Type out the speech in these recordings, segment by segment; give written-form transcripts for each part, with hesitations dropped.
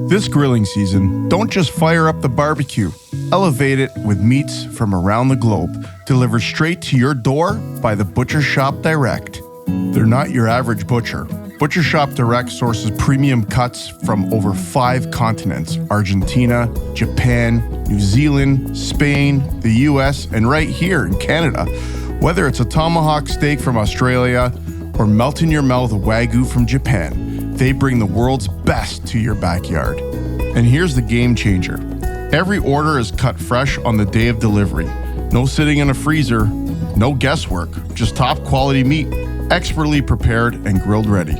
This grilling season, don't just fire up the barbecue. Elevate it with meats from around the globe, delivered straight to your door by the Butcher Shop Direct. They're not your average butcher. Butcher Shop Direct sources premium cuts from over 5 continents: Argentina, Japan, New Zealand, Spain, the US, and right here in Canada. Whether it's a tomahawk steak from Australia or melt in your mouth Wagyu from Japan, they bring the world's best to your backyard. And here's the game changer. Every order is cut fresh on the day of delivery. No sitting in a freezer, no guesswork, just top quality meat, expertly prepared and grilled ready.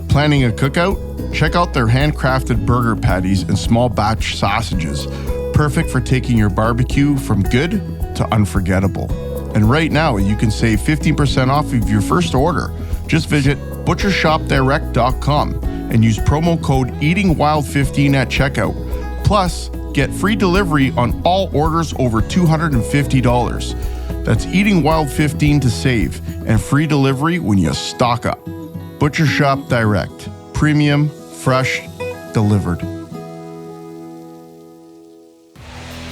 Planning a cookout? Check out their handcrafted burger patties and small batch sausages, perfect for taking your barbecue from good to unforgettable. And right now, you can save 15% off of your first order. Just visit butchershopdirect.com and use promo code EatingWild15 at checkout. Plus, get free delivery on all orders over $250. That's EatingWild15 to save, and free delivery when you stock up. Butcher Shop Direct. Premium, fresh, delivered.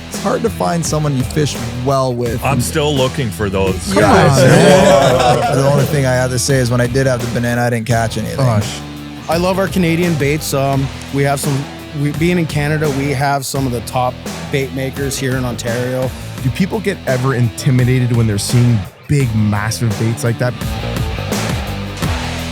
It's hard to find someone you fish well with. I'm still looking for those Yeah, guys. the only thing I have to say is when I did have the banana, I didn't catch anything. Gosh. I love our Canadian baits. We have being in Canada, we have some of the top bait makers here in Ontario. Do people get ever intimidated when they're seeing big, massive baits like that?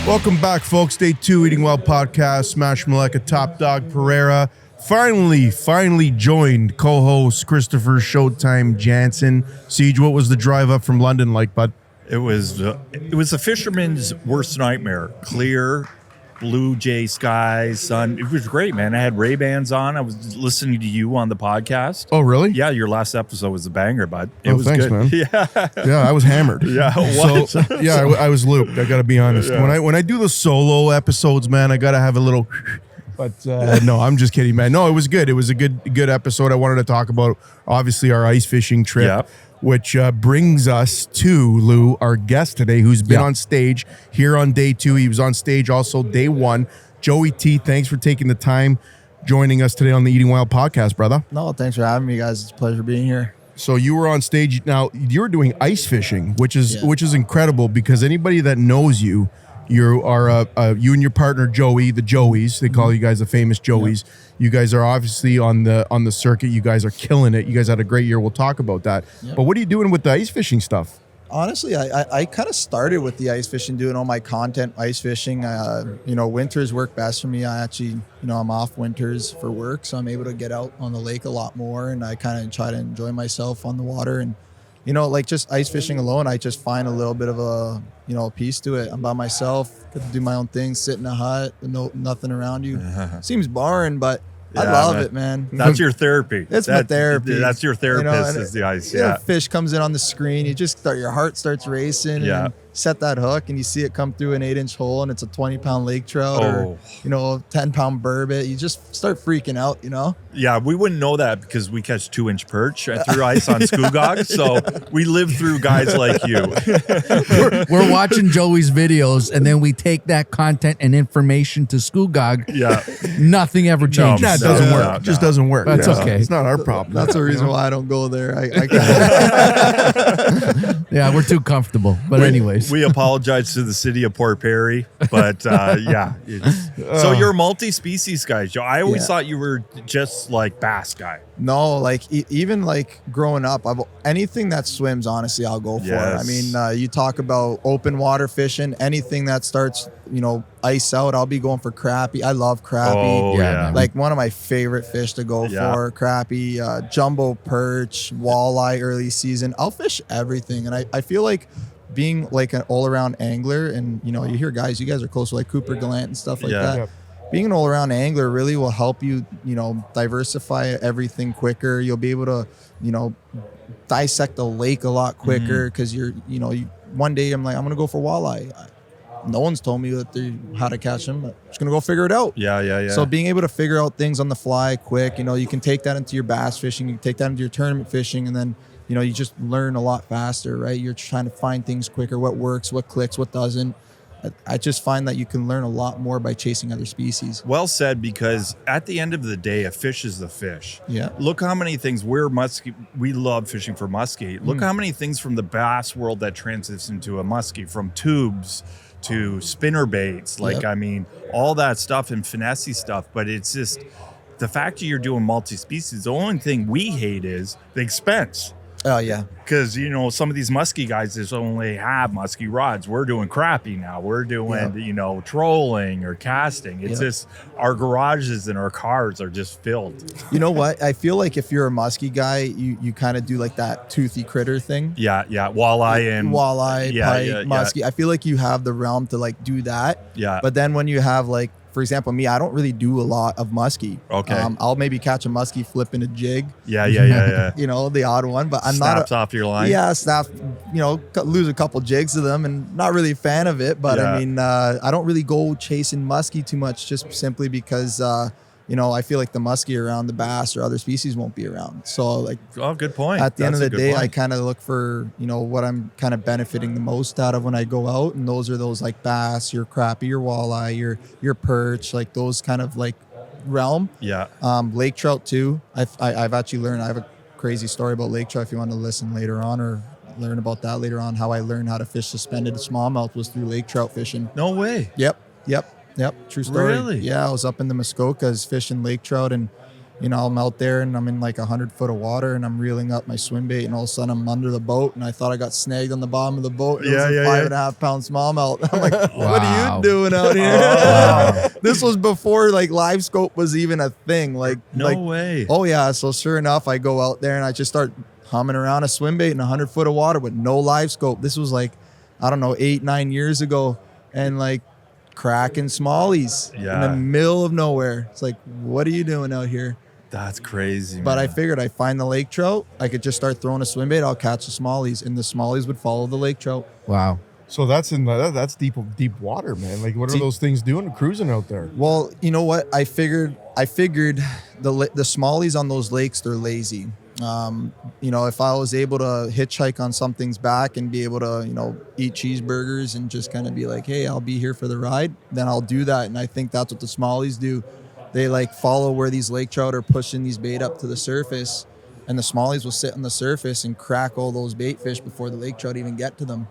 Welcome back, folks. Day 2, Eating Well podcast. Smash Maleka, Top Dog Pereira. Finally joined co-host Christopher Showtime Jansen. Siege, what was the drive up from London like, bud? It was a fisherman's worst nightmare. Clear, blue jay skies, sun. It was great, man. I had Ray-Bans on. I was listening to you on the podcast. Oh, really? Yeah, your last episode was a banger, bud. It was thanks, good. man. Yeah, I was hammered. Yeah, what? So, I was looped. I got to be honest. Yeah. When I do the solo episodes, man, I got to have a little... But no, I'm just kidding, man. No, it was good. It was a good episode. I wanted to talk about, obviously, our ice fishing trip, which brings us to Lou, our guest today, who's been on stage here on day 2. He was on stage also day 1. Joey T, thanks for taking the time joining us today on the Eating Wild podcast, brother. No, thanks for having me, guys. It's a pleasure being here. So you were on stage. Now, you're doing ice fishing, which is incredible because anybody that knows you, you are you and your partner Joey, the Joeys. They call you guys the famous Joeys. Yep. You guys are obviously on the circuit. You guys are killing it. You guys had a great year. We'll talk about that. Yep. But what are you doing with the ice fishing stuff? Honestly, I kind of started with the ice fishing, doing all my content ice fishing. Winters work best for me. I actually, I'm off winters for work, so I'm able to get out on the lake a lot more, and I kind of try to enjoy myself on the water. And just ice fishing alone, I just find a little bit of a piece to it. I'm by myself, get to do my own thing, sit in a hut, nothing around you. Seems boring, but I love it, man. That's your therapy. It's my therapy. That's your therapist is the ice. Yeah. Fish comes in on the screen. You just your heart starts racing. Yeah. And set that hook and you see it come through an 8-inch hole and it's a 20-pound lake trout or a 10-pound burbot. You just start freaking out, Yeah, we wouldn't know that because we catch 2-inch perch through ice on Skoogog. So we live through guys like you. We're watching Joey's videos and then we take that content and information to Skoogog. Yeah. Nothing ever changes. No, it doesn't work. It just doesn't work. That's okay. It's not our problem. That's the reason why I don't go there. I Yeah, we're too comfortable. But anyways. We apologize to the city of Port Perry, but yeah. So you're a multi-species guy, Joe. I always thought you were just like bass guy. No, even growing up, anything that swims, honestly, I'll go for. Yes. I mean, you talk about open water fishing, anything that starts, ice out, I'll be going for crappie. I love crappie. Oh, yeah. Like one of my favorite fish to go for, crappie, jumbo perch, walleye early season. I'll fish everything. And I feel like being like an all-around angler, and you hear you guys are close to like Cooper Gallant and stuff like that. Yep. Being an all-around angler really will help you, diversify everything quicker. You'll be able to, dissect the lake a lot quicker because one day I'm like, I'm going to go for walleye. No one's told me how to catch them. I'm just going to go figure it out. Yeah. So being able to figure out things on the fly quick, you can take that into your bass fishing, you can take that into your tournament fishing, and then you just learn a lot faster, right? You're trying to find things quicker, what works, what clicks, what doesn't. I just find that you can learn a lot more by chasing other species. Well said, because at the end of the day, a fish is the fish. Yeah. Look how many things we love fishing for muskie. Look how many things from the bass world that transition into a muskie, from tubes to spinner baits. Like, Yep. I mean, all that stuff and finesse stuff. But it's just the fact that you're doing multi-species. The only thing we hate is the expense. Oh yeah. Because, some of these muskie guys just only have muskie rods. We're doing crappie now. We're doing, trolling or casting. It's just our garages and our cars are just filled. You know what? I feel like if you're a muskie guy, you kind of do like that toothy critter thing. Yeah. Walleye, pike, muskie. I feel like you have the realm to like do that. Yeah. But then when you have like, for example, me, I don't really do a lot of muskie. Okay. I'll maybe catch a muskie flipping a jig. Yeah. The odd one, but I'm Snaps not off your line. Yeah, snap. Lose a couple jigs of them, and not really a fan of it. But I mean, I don't really go chasing muskie too much, just simply because I feel like the muskie around the bass or other species won't be around. So like, good point. at the end of the day, point. I kind of look for, what I'm kind of benefiting the most out of when I go out. And those are those like bass, your crappie, your walleye, your perch, like those kind of like realm. Yeah. Lake trout too. I've actually learned, I have a crazy story about lake trout if you want to listen later on or learn about that later on. How I learned how to fish suspended smallmouth was through lake trout fishing. No way. Yep. True story. Really? Yeah, I was up in the Muskokas fishing lake trout, and I'm out there and I'm in like 100 foot of water and I'm reeling up my swim bait, and all of a sudden I'm under the boat and I thought I got snagged on the bottom of the boat. It was a 5.5 pound smallmouth. I'm like, what are you doing out here? This was before like live scope was even a thing. No way. Oh yeah. So sure enough, I go out there and I just start humming around a swim bait in 100 foot of water with no live scope. This was like, I don't know, 8-9 years ago, and like cracking smallies in the middle of nowhere. It's like, what are you doing out here? That's crazy, But man. I figured I find the lake trout, I could just start throwing a swim bait, I'll catch the smallies, and the smallies would follow the lake trout. Wow. So that's deep water, man. Like, what are those things doing cruising out there? Well, you know what? I figured the smallies on those lakes, they're lazy. If I was able to hitchhike on something's back and be able to, eat cheeseburgers and just kind of be like, hey, I'll be here for the ride, then I'll do that. And I think that's what the smallies do. They like follow where these lake trout are pushing these bait up to the surface, and the smallies will sit on the surface and crack all those bait fish before the lake trout even get to them.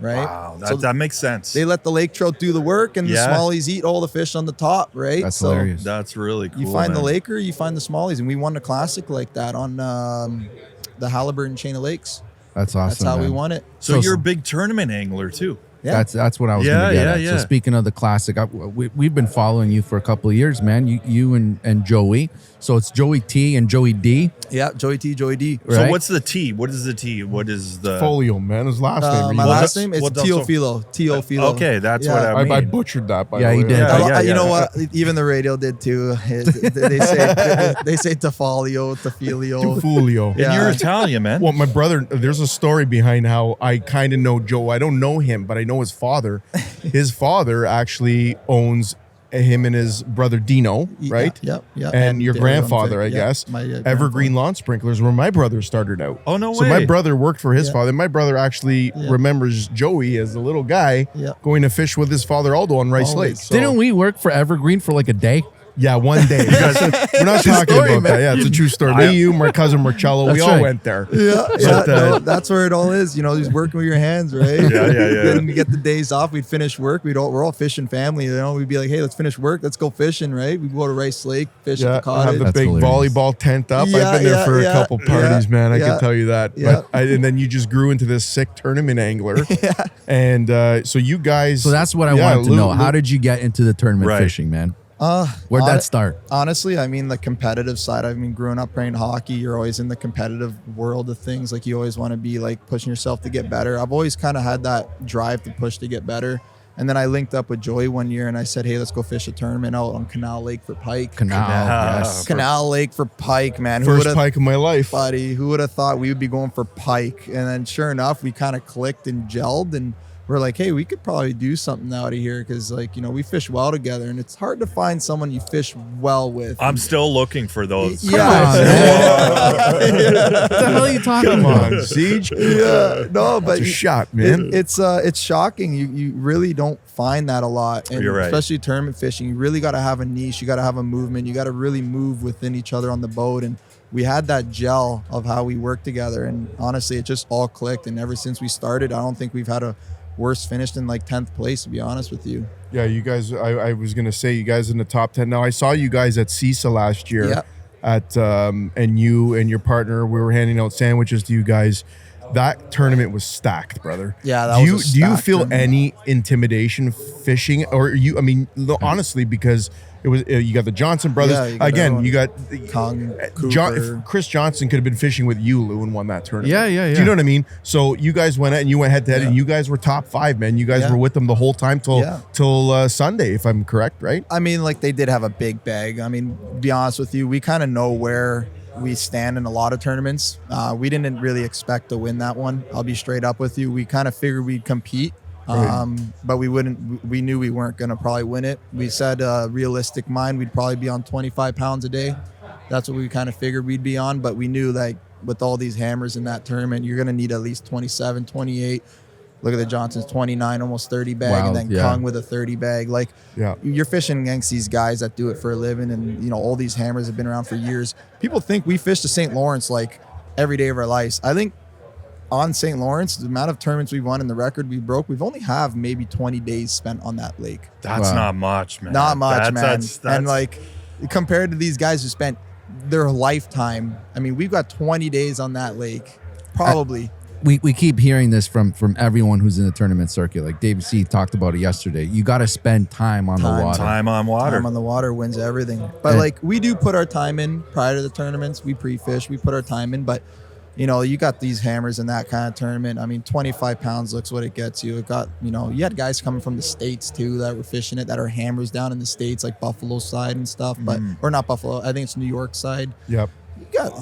Right? Wow, So that makes sense. they let the lake trout do the work, and the smallies eat all the fish on the top, right? That's hilarious. That's really cool. You find man. the laker, you find the smallies, and we won a classic like that on the Halliburton chain of lakes. That's awesome. That's how we man. won it. So you're a big tournament angler too. Yeah. That's what I was going to get at. So speaking of the classic, we've been following you for a couple of years, man. You and Joey. So it's Joey T and Joey D. Yeah, Joey T, Joey D. Right? So what's the T? What is the T? What is the Folio, man. His last name. My last name is What else? Teofilo. Teofilo. Okay, that's what I mean. I butchered that. By the Yeah, way. he did. Yeah. You know what? Even the radio did too. They say Tefalio, Tefilio. Folio. And Yeah. you're Italian, man. Well, my brother, there's a story behind how I kind of know Joe. I don't know him, but I know his father. His father actually owns him and his brother Dino, right? Yep. And your grandfather, I guess, My Evergreen Lawn Sprinklers, where my brother started out. Oh, no So way. my brother worked for his Yeah. father. My brother actually remembers Joey as a little guy going to fish with his father Aldo on Rice Lake. So, Didn't we work for Evergreen for like a day? yeah, one day. We're not talking story, about man. that. Yeah, it's a true story. Me, you, my cousin Marcello, we That's all right. went there. No, that's where it all is. Just working with your hands, right? Yeah. Then we get the days off. We'd finish work. We're all fishing family. We'd be like, hey, let's finish work. Let's go fishing, right? We'd go to Rice Lake, fish at the Yeah, cottage. have the That's big hilarious. volleyball tent up. Yeah, I've been there for a yeah, couple parties, man. I yeah, can tell you that. yeah. But and then you just grew into this sick tournament angler. And so you guys. So that's what I wanted to know. Lou- How did you get into the tournament Right. fishing, man? Where'd that start? Honestly, I mean, the competitive side. I mean, growing up playing hockey, you're always in the competitive world of things. Like, you always want to be like pushing yourself to get better. I've always kind of had that drive to push to get better. And then I linked up with Joey one year and I said, hey, let's go fish a tournament out on Canal Lake for pike. Canal. Yes. Canal Lake for pike, man. First would've- pike of my life. buddy, who would have thought we would be going for pike? And then sure enough, we kind of clicked and gelled, and we're like, hey, we could probably do something out of here because, like, you know, we fish well together, and it's hard to find someone you fish well with. I'm still looking for those. Yeah. What the hell are you talking about? Siege. Yeah, no, but It's a shot, man. it's shocking. You really don't find that a lot, and You're right. especially tournament fishing. You really got to have a niche. You got to have a movement. You got to really move within each other on the boat, and we had that gel of how we work together, and honestly, it just all clicked. And ever since we started, I don't think we've had a worse finish than like 10th place, to be honest with you. Yeah, you guys. I was gonna say you guys in the top 10. Now I saw you guys at CISA last year. Yeah. At and you and your partner, we were handing out sandwiches to you guys. That tournament was stacked, brother. Yeah, that do you was a do you stacked feel tournament. any intimidation fishing, or you? I mean, honestly, because it was you got the Johnson brothers Yeah, you got again. everyone. You got Kong, John, Cooper. Chris Johnson could have been fishing with you, Lou, and won that tournament. Yeah. Do you know what I mean? So you guys went out and you went head to head, Yeah. and you guys were top 5, man. You guys Yeah. were with them the whole time till Yeah. Sunday, if I'm correct, right? I mean, like, they did have a big bag. I mean, to be honest with you, we kind of know where we stand in a lot of tournaments. We didn't really expect to win that one. I'll be straight up with you. We kind of figured we'd compete, but we wouldn't. We knew we weren't going to probably win it. We said realistic mind, we'd probably be on 25 pounds a day. That's what we kind of figured we'd be on, but we knew, like, with all these hammers in that tournament, you're going to need at least 27, 28. Look at the Johnsons, 29, almost 30 bag, Wow, and then yeah. Kung with a 30 bag. Like, Yeah. you're fishing against these guys that do it for a living, and, you know, all these hammers have been around for years. People think we fish the St. Lawrence like every day of our lives. I think on St. Lawrence, the amount of tournaments we've won and the record we broke, we've only have maybe 20 days spent on that lake. That's Wow. not much, man. Not much, man. That's, And, like, compared to these guys who spent their lifetime, I mean, we've got 20 days on that lake, probably. We keep hearing this from everyone who's in the tournament circuit. Like David C talked about it yesterday. You got to spend time on the water. time on water. Time on the water wins everything. But, like, we do put our time in prior to the tournaments. We pre-fish. We put our time in. But, you know, you got these hammers in that kind of tournament. I mean, 25 pounds looks what it gets you. It got, you know, you had guys coming from the States, too, that were fishing it, that are hammers down in the States, like Buffalo side and stuff. But or not Buffalo. I think it's New York side. Yep.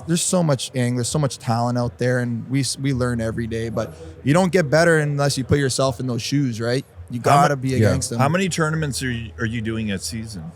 There's so much anglers, so much talent out there, and we learn every day. But you don't get better unless you put yourself in those shoes, right? You gotta be against them. How many tournaments are you doing a season?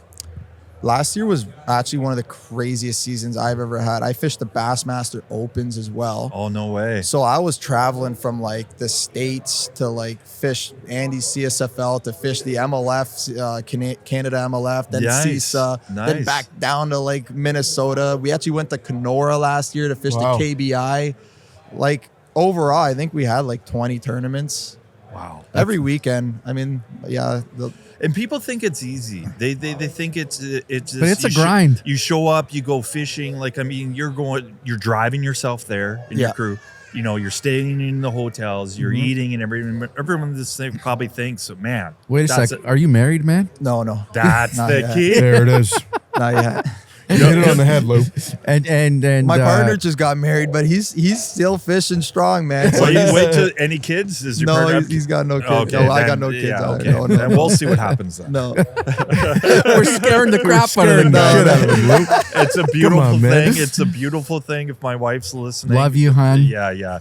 Last year was actually one of the craziest seasons I've ever had. I fished the Bassmaster Opens as well. Oh, no way. So I was traveling from, like, the States to, like, fish Andy's CSFL, to fish the MLF, Canada MLF, then Nice. CISA, then Nice. back down to, like, Minnesota. We actually went to Kenora last year to fish Wow. the KBI. Like, overall, I think we had like 20 tournaments. Wow. Every weekend. I mean, yeah. And people think it's easy. They think it's But it's a grind. You show up, you go fishing. Like, I mean, you're driving yourself there and your crew. You know, you're staying in the hotels, you're eating, and everyone just probably thinks, man. Wait a sec. Are you married, man? No. That's Not the yet. key. There it is. Not yet. You hit it on the head, Lou. And My partner just got married, but he's still fishing strong, man. So So you he's- wait to any kids? Is your no, partner? he's got no kids. Okay, No, I got then- no kids. yeah, either. okay. No. Then we'll see what happens then. No. we're scaring the crap out of them. Shit out of him, Lou. It's a beautiful on, man. thing. It's a beautiful thing. If my wife's listening, Love you, hon. Yeah.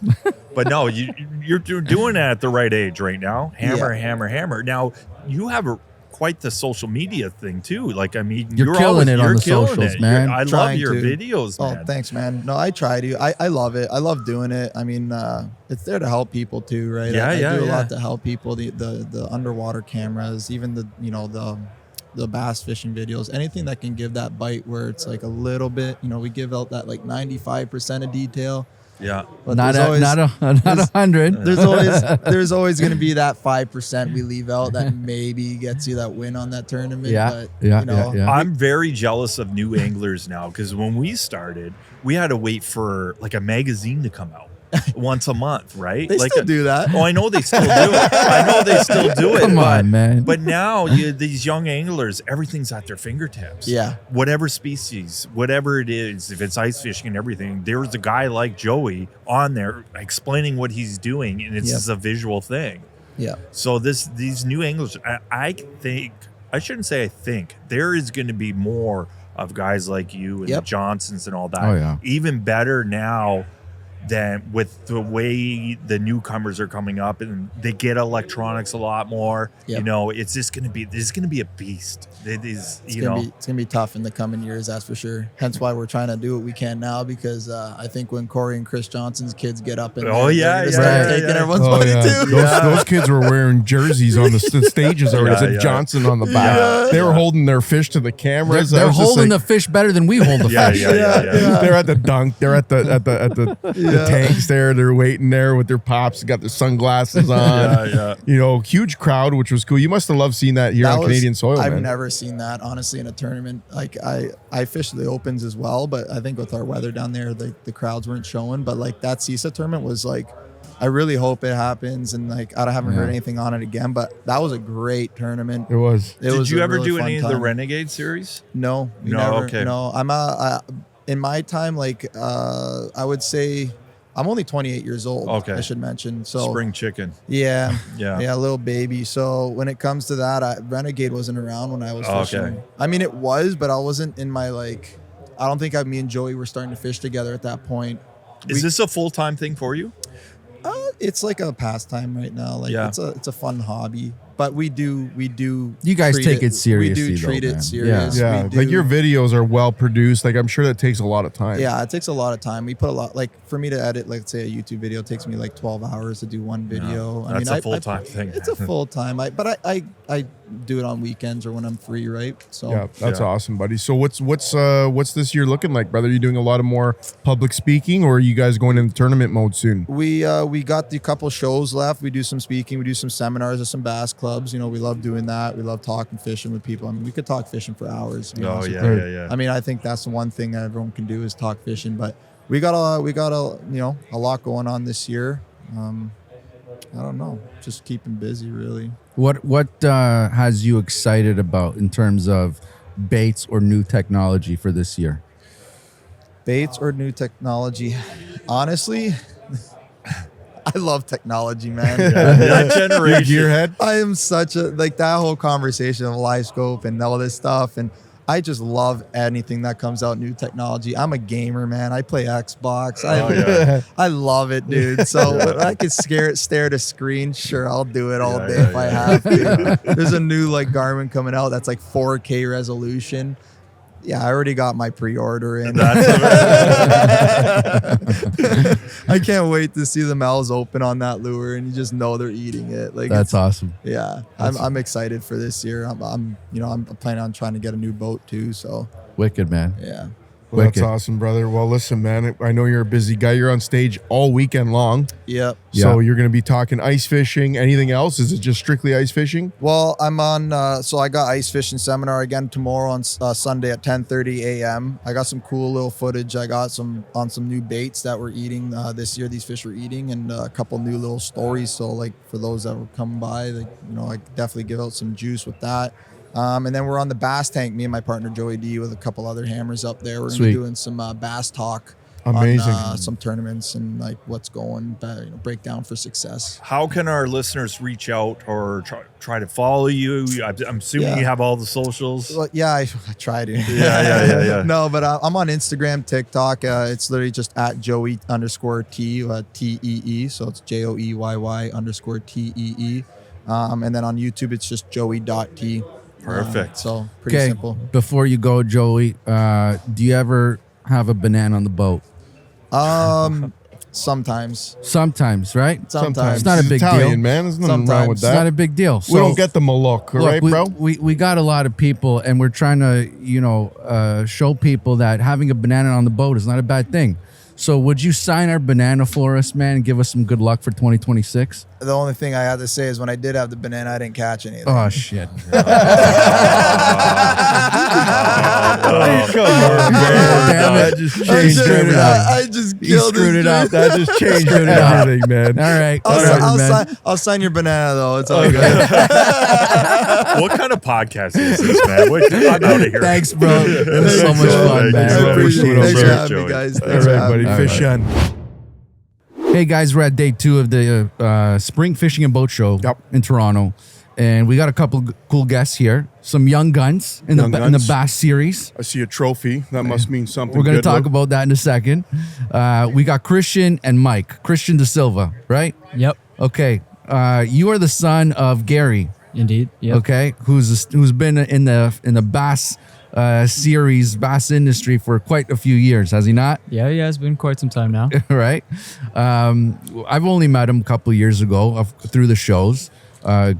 But no, you're doing it at the right age right now. Hammer, Yeah. hammer. Now you have quite the social media thing too. Like, I mean, You're killing it on the killing socials, it. man. I love Trying your to. videos, Oh, man. thanks, man. No, I try to. I love it. I love doing it. I mean, it's there to help people too, right? I do a lot to help people. The underwater cameras, even the bass fishing videos, anything that can give that bite where it's like a little bit. We give out that like 95% of detail. Yeah. But Not there's always- not 100. There's always going to be that 5% we leave out that maybe gets you that win on that tournament. Yeah, but, yeah. I'm very jealous of new anglers now because when we started, we had to wait for like a magazine to come out once a month, right? They like still do that. Oh, I know they still do it. Come on, man. But now these young anglers, everything's at their fingertips. Yeah. Whatever species, whatever it is, if it's ice fishing and everything, there's a guy like Joey on there explaining what he's doing, and it's just a visual thing. Yeah. So these new anglers, I think, I shouldn't say I think, there is going to be more of guys like you and the Johnsons and all that. Oh, yeah. Even better now then with the way the newcomers are coming up and they get electronics a lot more, Yep. you know, it's just going to be, this is going to be a beast. It is, It's you gonna know, be, it's gonna be tough in the coming years, that's for sure. Hence why we're trying to do what we can now, because I think when Corey and Chris Johnson's kids get up in Oh, there, yeah, they're gonna yeah, start yeah, taking yeah. everyone's Oh, money yeah. too. Those kids were wearing jerseys on the stages already. It said yeah. Johnson on the back. Yeah. They were holding their fish to the cameras. They're I was just holding like- the fish better than we hold the yeah, fish. yeah. They're at the dunk. They're at the tanks there. They're waiting there with their pops. Got their sunglasses on. Yeah. You know, huge crowd, which was cool. You must have loved seeing that here That on was- Canadian soil, I've man. never seen that, honestly, in a tournament. Like I fished the opens as well, but I think with our weather down there, the crowds weren't showing. But like that CISA tournament was like, I really hope it happens, and like I haven't heard anything on it again. But that was a great tournament. It was. It Did was you a ever really do fun any of the time. Renegade series? No, we No, never. okay. No, I'm in my time, like I would say I'm only 28 years old. Okay. I should mention. So Spring chicken. yeah, Yeah. little baby. So when it comes to that, Renegade wasn't around when I was Oh, fishing. okay. I mean, it was, but I wasn't in my like. I don't think me and Joey were starting to fish together at that point. Is this a full-time thing for you? It's like a pastime right now. Like Yeah. it's a fun hobby. But we do. You guys treat take it seriously, We do treat though, it man. serious. Yeah, We do. like your videos are well produced. Like I'm sure that takes a lot of time. Yeah, it takes a lot of time. We put a lot, like for me to edit, like say a YouTube video takes me like 12 hours to do one video. That's a full-time thing. It's a full time. But I do it on weekends or when I'm free, right? So Yeah, that's Yeah. awesome, buddy. So what's this year looking like, brother? Are you doing a lot of more public speaking, or are you guys going into tournament mode soon? we got the couple shows left. We do some speaking, we do some seminars at some bass clubs. You know, we love doing that. We love talking fishing with people. I mean, we could talk fishing for hours. to be Oh, honest with yeah, you. yeah, yeah. I mean, I think that's the one thing that everyone can do is talk fishing. But we got a lot going on this year. I don't know, just keeping busy, really. What has you excited about in terms of baits or new technology for this year? Baits or new technology? Honestly, I love technology, man. That generation. Gearhead. I am such a like that whole conversation of live scope and all this stuff, and I just love anything that comes out new technology. I'm a gamer, man. I play Xbox. I love it, dude. So if I could stare at a screen, sure, I'll do it all day if I have to. There's a new like Garmin coming out that's like 4K resolution. Yeah, I already got my pre-order in. I can't wait to see the mouths open on that lure, and you just know they're eating it. Like That's awesome. yeah, I'm excited for this year. I'm planning on trying to get a new boat too. So Wicked, man. yeah, Well, that's Wicked. awesome, brother. Well, listen, man, I know you're a busy guy. You're on stage all weekend long. yep. So Yeah. you're going to be talking ice fishing. Anything else? Is it just strictly ice fishing? Well, I'm on. So I got ice fishing seminar again tomorrow on Sunday at 10:30 a.m. I got some cool little footage. I got some new baits that we're eating this year. These fish are eating, and a couple new little stories. So like for those that will come by, like, you know, I could definitely give out some juice with that. And then we're on the bass tank. Me and my partner Joey D with a couple other hammers up there. We're gonna Sweet. be doing some bass talk. Amazing. On, some tournaments and like what's going, breakdown for success. How can our listeners reach out or try to follow you? I'm assuming Yeah. you have all the socials. Well, yeah, I try to. Yeah. No, but I'm on Instagram, TikTok. It's literally just at Joey _T, TEE. So it's JOEYY _TEE. And then on YouTube, it's just Joey.T. Perfect. So pretty Okay, simple. before you go, Joey, do you ever have a banana on the boat? Sometimes. Sometimes, right? Sometimes. It's not a He's big Italian, deal. man. There's nothing wrong Sometimes. with It's not that. a big deal. We So, don't get the Malok, look, right, bro? we got a lot of people, and we're trying to, show people that having a banana on the boat is not a bad thing. So would you sign our banana for us, man, and give us some good luck for 2026? The only thing I had to say is when I did have the banana, I didn't catch anything. Oh, shit. Come on, man. Damn it. That just changed everything. I just He killed screwed it up. That just changed Screwed it up. everything, man. All right. I'll Whatever, man. I'll sign your banana though. It's all good. What kind of podcast is this, man? I'm out of here. Thanks, bro. It was so much fun, Thanks, man. bro. I appreciate it. Thanks for Joey. having me, guys. All Thanks for right, having buddy. me. Fish on. Hey guys, we're at day 2 of the Spring Fishing and Boat Show Yep. in Toronto, and we got a couple cool guests here. some young guns in Young the guns. bass series. I see a trophy. That must mean something. We're going to good, talk Luke. about that in a second. We got Christian and Mike. Christian De Silva, right? Yep. Okay. You are the son of Gary. Indeed. Yep. Okay, who's been in the bass series, bass industry for quite a few years, has he not? Yeah, it's been quite some time now. Right. I've only met him a couple of years ago through the shows.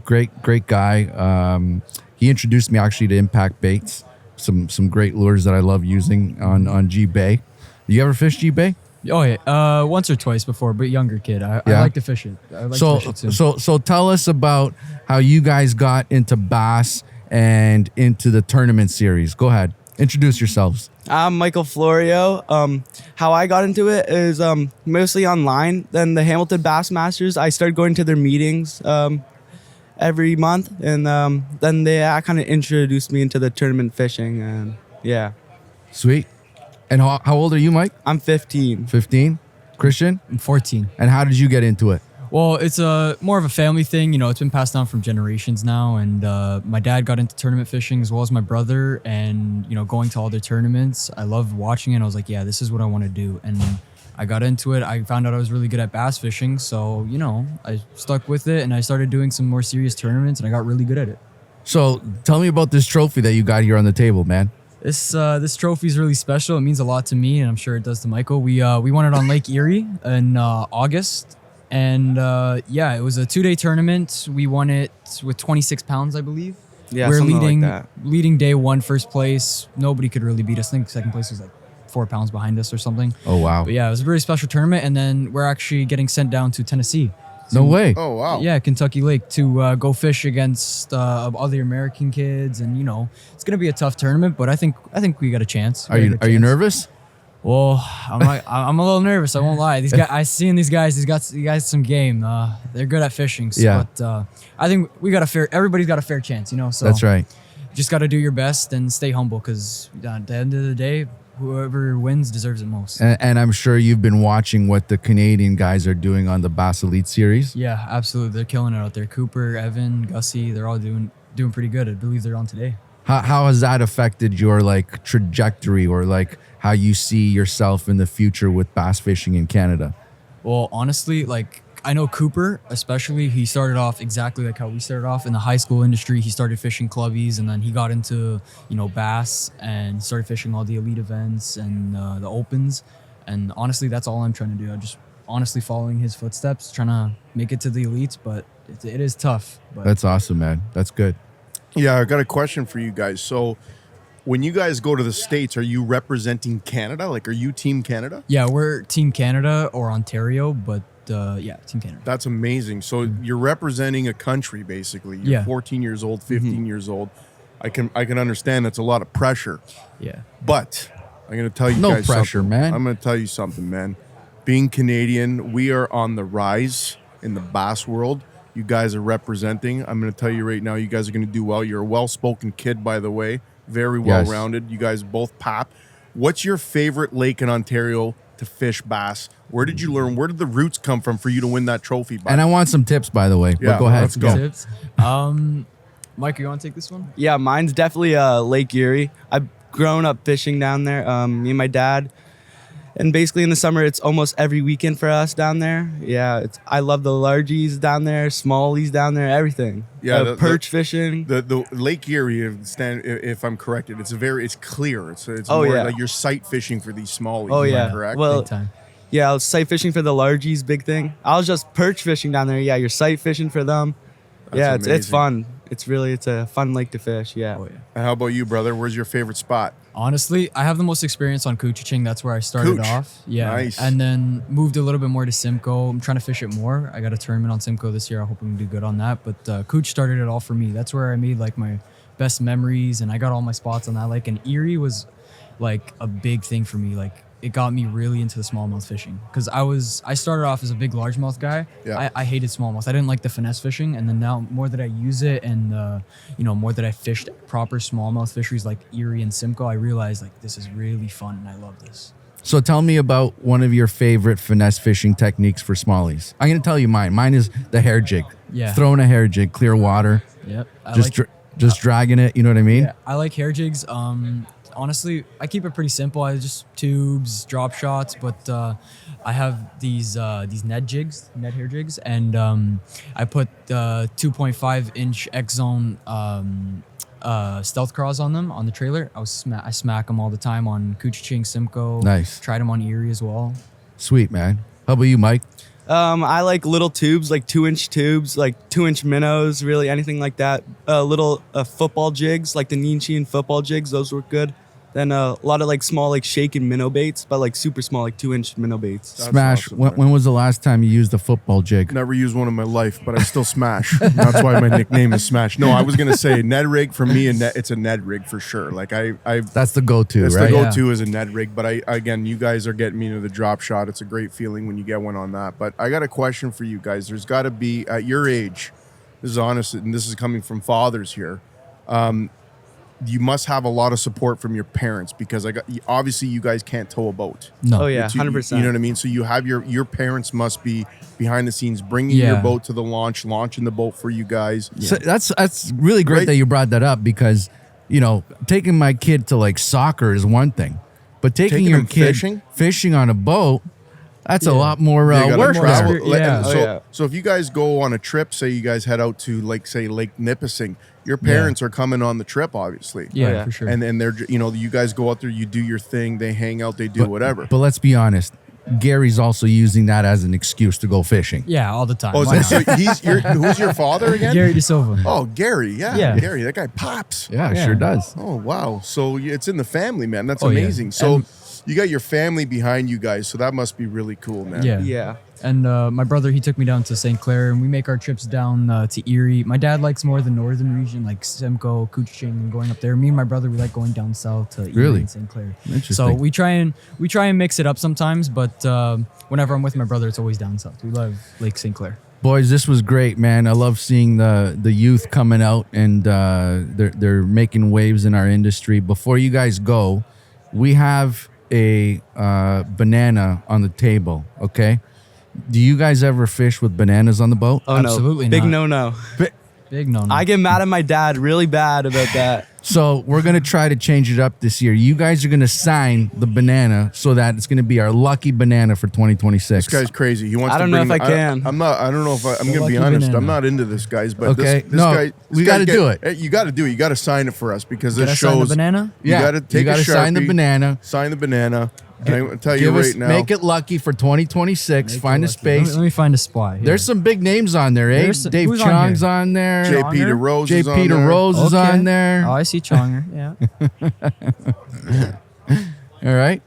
Great guy. He introduced me actually to Impact Baits, some great lures that I love using on G-Bay. You ever fish G-Bay? Oh yeah, once or twice before, but younger kid. I like to fish it. I like to fish it too. So tell us about how you guys got into bass and into the tournament series. Go ahead, introduce yourselves. I'm Michael Florio. How I got into it is mostly online. Then the Hamilton Bass Masters, I started going to their meetings every month, and then they kind of introduced me into the tournament fishing, and yeah. Sweet. And how old are you, Mike? I'm 15. 15. Christian? I'm 14. And how did you get into it? Well, it's more of a family thing. You know, it's been passed down from generations now. And my dad got into tournament fishing as well as my brother. And, you know, going to all their tournaments, I loved watching it. I was like, yeah, this is what I want to do. And I got into it. I found out I was really good at bass fishing. So, you know, I stuck with it and I started doing some more serious tournaments and I got really good at it. So tell me about this trophy that you got here on the table, man. This trophy is really special. It means a lot to me, and I'm sure it does to Michael. We won it on Lake Erie in August, and it was a 2-day tournament. We won it with 26 pounds, I believe. Yeah, we're something like that. leading day one, first place. Nobody could really beat us. I think second place was like 4 pounds behind us or something. Oh wow! But yeah, it was a very special tournament, and then we're actually getting sent down to Tennessee. No way. Oh wow. Yeah, Kentucky Lake to go fish against other American kids, and you know it's gonna be a tough tournament, but I think we got a chance. Are you nervous? Well, I'm a little nervous. I won't lie. These guys, I seen these guys. These guys some game. They're good at fishing. So, Yeah. But I think everybody's got a fair chance. You know. So That's right. Just got to do your best and stay humble, because at the end of the day, whoever wins deserves it most. And I'm sure you've been watching what the Canadian guys are doing on the Bass Elite Series. Yeah, absolutely. They're killing it out there. Cooper, Evan, Gussie, they're all doing pretty good. I believe they're on today. How has that affected your like trajectory or like how you see yourself in the future with bass fishing in Canada? Well, honestly, like I know Cooper, especially, he started off exactly like how we started off in the high school industry. He started fishing clubbies, and then he got into, you know, bass and started fishing all the elite events and the opens. And honestly, that's all I'm trying to do. I'm just honestly following his footsteps, trying to make it to the elites, but it is tough. But That's awesome, man. That's good. Yeah, I got a question for you guys. So, when you guys go to the States, are you representing Canada? Like, are you Team Canada? yeah, we're Team Canada or Ontario, but Team Canada. That's amazing. So you're representing a country, basically. You're Yeah. 14 years old, 15 years old. I can understand that's a lot of pressure. Yeah. But I'm going to tell you No guys pressure, something. man. I'm going to tell you something, man. Being Canadian, we are on the rise in the bass world. You guys are representing. I'm going to tell you right now, you guys are going to do well. You're a well-spoken kid, by the way. Very Yes. well-rounded. You guys both pop. What's your favorite lake in Ontario to fish bass? Where did you learn? Where did the roots come from for you to win that trophy? And I want some tips, by the way. Yeah, But go ahead. let's go. Tips. Mike, you want to take this one? Yeah, mine's definitely Lake Erie. I've grown up fishing down there. Me and my dad. And basically in the summer, it's almost every weekend for us down there. Yeah, I love the largies down there, smallies down there, everything. Yeah, the perch fishing. The Lake Erie, if I'm corrected, it's clear. It's Oh, more yeah. like you're sight fishing for these smallies. Oh, am I yeah. correct? Well, Big time. yeah, I was sight fishing for the largies, big thing. I was just perch fishing down there. Yeah, you're sight fishing for them. Yeah, it's amazing. fun. It's a fun lake to fish. Yeah. Oh, yeah. And how about you, brother? Where's your favorite spot? Honestly, I have the most experience on Cooching. That's where I started Cooch. off. Yeah. Nice. And then moved a little bit more to Simcoe. I'm trying to fish it more. I got a tournament on Simcoe this year. I hope I'm going to do good on that. But Cooch started it all for me. That's where I made like my best memories, and I got all my spots on that lake. And Erie was like a big thing for me. Like it got me really into the smallmouth fishing, because I started off as a big largemouth guy. Yeah. I hated smallmouth. I didn't like the finesse fishing, and then now more that I use it, and more that I fished proper smallmouth fisheries like Erie and Simcoe, I realized like this is really fun and I love this. So tell me about one of your favorite finesse fishing techniques for smallies. I'm going to tell you mine. Mine is the hair jig. Yeah. Throwing a hair jig, clear water. Yep. I Just like dr- just dragging it. You know what I mean? Yeah, I like hair jigs. Honestly, I keep it pretty simple. I just tubes, drop shots, but I have these Ned hair jigs, and I put 2.5-inch X Zone stealth craws on them on the trailer. I smack them all the time on Coochie Simcoe. Nice. Tried them on Erie as well. Sweet, man. How about you, Mike? I like little tubes, like 2-inch tubes, like 2-inch minnows, really anything like that. Little football jigs, like the Ninchin football jigs, those work good. Then a lot of like small, like shaken minnow baits, but like super small, like 2-inch minnow baits. That's Smash. awesome, when was the last time you used a football jig? Never used one in my life, but I still smash. That's why my nickname is Smash. No, I was gonna say Ned rig for me, and it's a Ned rig for sure. Like I That's the go-to, that's right? the go-to is a Ned rig. But again, you guys are getting me to the drop shot. It's a great feeling when you get one on that. But I got a question for you guys. There's got to be at your age. This is honest, and this is coming from fathers here. You must have a lot of support from your parents because obviously you guys can't tow a boat. No. Oh yeah, It's- you- 100%. You know what I mean? So you have your parents must be behind the scenes bringing Yeah. your boat to the launching the boat for you guys. So that's really great Right. that you brought that up because, taking my kid to like soccer is one thing, but taking your him kid fishing? on a boat, that's a lot more They gotta work travel. there. Yeah. So if you guys go on a trip, say you guys head out to like say Lake Nipissing, your parents are coming on the trip, obviously. Yeah, yeah. for sure. And then they're you guys go out there, you do your thing, they hang out, they do whatever. But let's be honest, Gary's also using that as an excuse to go fishing. Yeah, all the time. Oh, Why so not? who's your father again? Gary DeSilva. Oh, Gary. Yeah, Yeah. Gary. That guy pops. Yeah, it sure does. Oh, wow. So it's in the family, man. That's Oh, yeah. amazing. So And- you got your family behind you guys. So that must be really cool, man. Yeah. Yeah. And my brother, he took me down to St. Clair, and we make our trips down to Erie. My dad likes more the northern region, like Simcoe, Coochie, and going up there. Me and my brother, we like going down south to Erie Really? and St. Clair. Interesting. So we try and mix it up sometimes, but whenever I'm with my brother, it's always down south. We love Lake St. Clair. Boys, this was great, man. I love seeing the youth coming out and they're making waves in our industry. Before you guys go, we have a banana on the table, okay? Do you guys ever fish with bananas on the boat? Oh Absolutely no, big not. no. Big no. I get mad at my dad really bad about that. So we're going to try to change it up this year. You guys are going to sign the banana so that it's going to be our lucky banana for 2026. This guy's crazy. He wants I to don't know bring if I can. I'm not. I don't know if I'm going to be lucky honest. banana. I'm not into this, guys. But Okay. this No, guy. we gotta do it. Hey, you got to do it. You got to sign it for us because this Gotta shows. sign the banana? You got to take you gotta a Sharpie, sign the banana. Sign the banana. And I'm going to tell you Give us, right now. make it lucky for 2026. Find a space. Let me find a spot. Here. There's some big names on there, eh? There's some- Dave who's on Chong's here? on there. J. Chonger? Peter Rose J. is on Peter there. Rose is Okay. on there. Oh, I see Chonger. Yeah. All right.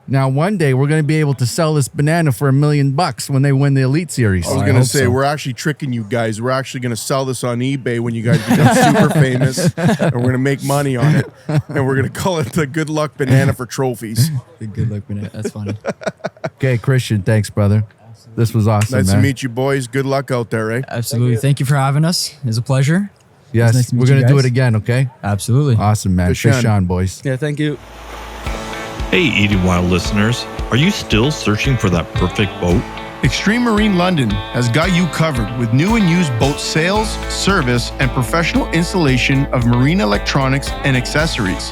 Now, one day we're going to be able to sell this banana for $1 million when they win the Elite Series. I was I going to hope say, so. we're actually tricking you guys. We're actually going to sell this on eBay when you guys become super famous, and we're going to make money on it. And we're going to call it the Good Luck Banana for trophies. Good luck banana. That's funny. Okay, Christian, thanks, brother. This was awesome, Nice man. to meet you, boys. Good luck out there, eh? Absolutely. Thank you for having us. It was a pleasure. Yes, nice to meet we're you going to do guys. it again, okay? Absolutely. Awesome, man. Fish Fish on. on, boys. Yeah, thank you. Hey, Eating Wild listeners, are you still searching for that perfect boat? Extreme Marine London has got you covered with new and used boat sales, service, and professional installation of marine electronics and accessories.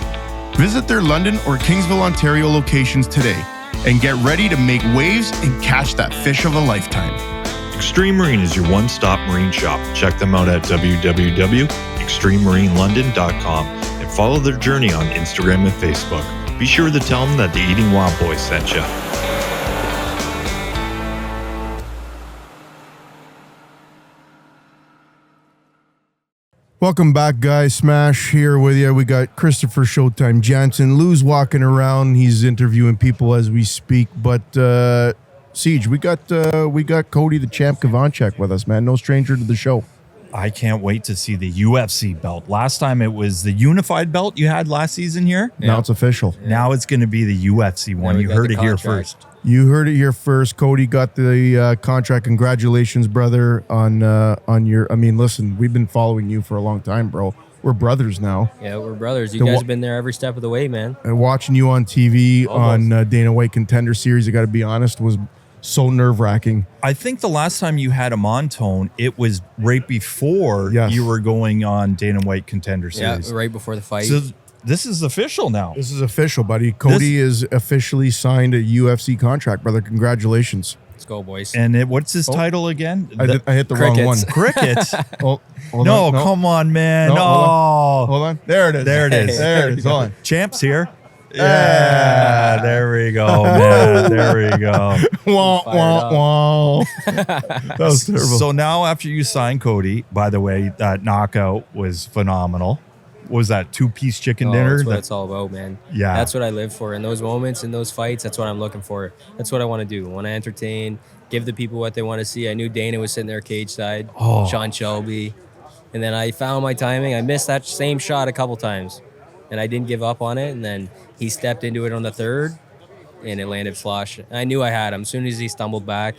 Visit their London or Kingsville, Ontario locations today and get ready to make waves and catch that fish of a lifetime. Extreme Marine is your one-stop marine shop. Check them out at www.extrememarinelondon.com and follow their journey on Instagram and Facebook. Be sure to tell them that the Eating Wild Boys sent you. Welcome back, guys. Smash here with you. We got Christopher Showtime Jansen. Lou's walking around. He's interviewing people as we speak. But Siege, we got Cody the Champ Chovancek with us, man. No stranger to the show. I can't wait to see the UFC belt. Last time it was the unified belt you had last season here. Now it's official. Now it's going to be the UFC one. we You got heard the it here contract. first. You heard it here first. Cody got the contract. Congratulations, brother, on your. I mean, listen, we've been following you for a long time, bro. We're brothers now. Yeah, we're brothers. You The guys wa- have been there every step of the way, man. And watching you on TV Almost. on Dana White Contender Series, I got to be honest, was so nerve-wracking. I think the last time you had him on, Tone, it was right before you were going on Dana White Contender Series. Yeah, right before the fight. So this is official now. This is official, buddy. Cody is officially signed a UFC contract, brother. Congratulations. Let's go, boys. And what's his title again? I hit the wrong one. Crickets. Oh, no, come on, man. No. Hold on. There it is. There it is. There it is. Hold on. Champ's here. Yeah, there we go, man. There we go. Wah, wah, wah. That was terrible. So now after you signed Cody, by the way, that knockout was phenomenal. What was that 2-piece chicken dinner? That's what it's all about, man. Yeah. That's what I live for. In those moments, in those fights, that's what I'm looking for. That's what I want to do. I want to entertain, give the people what they want to see. I knew Dana was sitting there cage side, Sean Shelby. And then I found my timing. I missed that same shot a couple times. And I didn't give up on it. And then he stepped into it on the third, and it landed flush. I knew I had him. As soon as he stumbled back,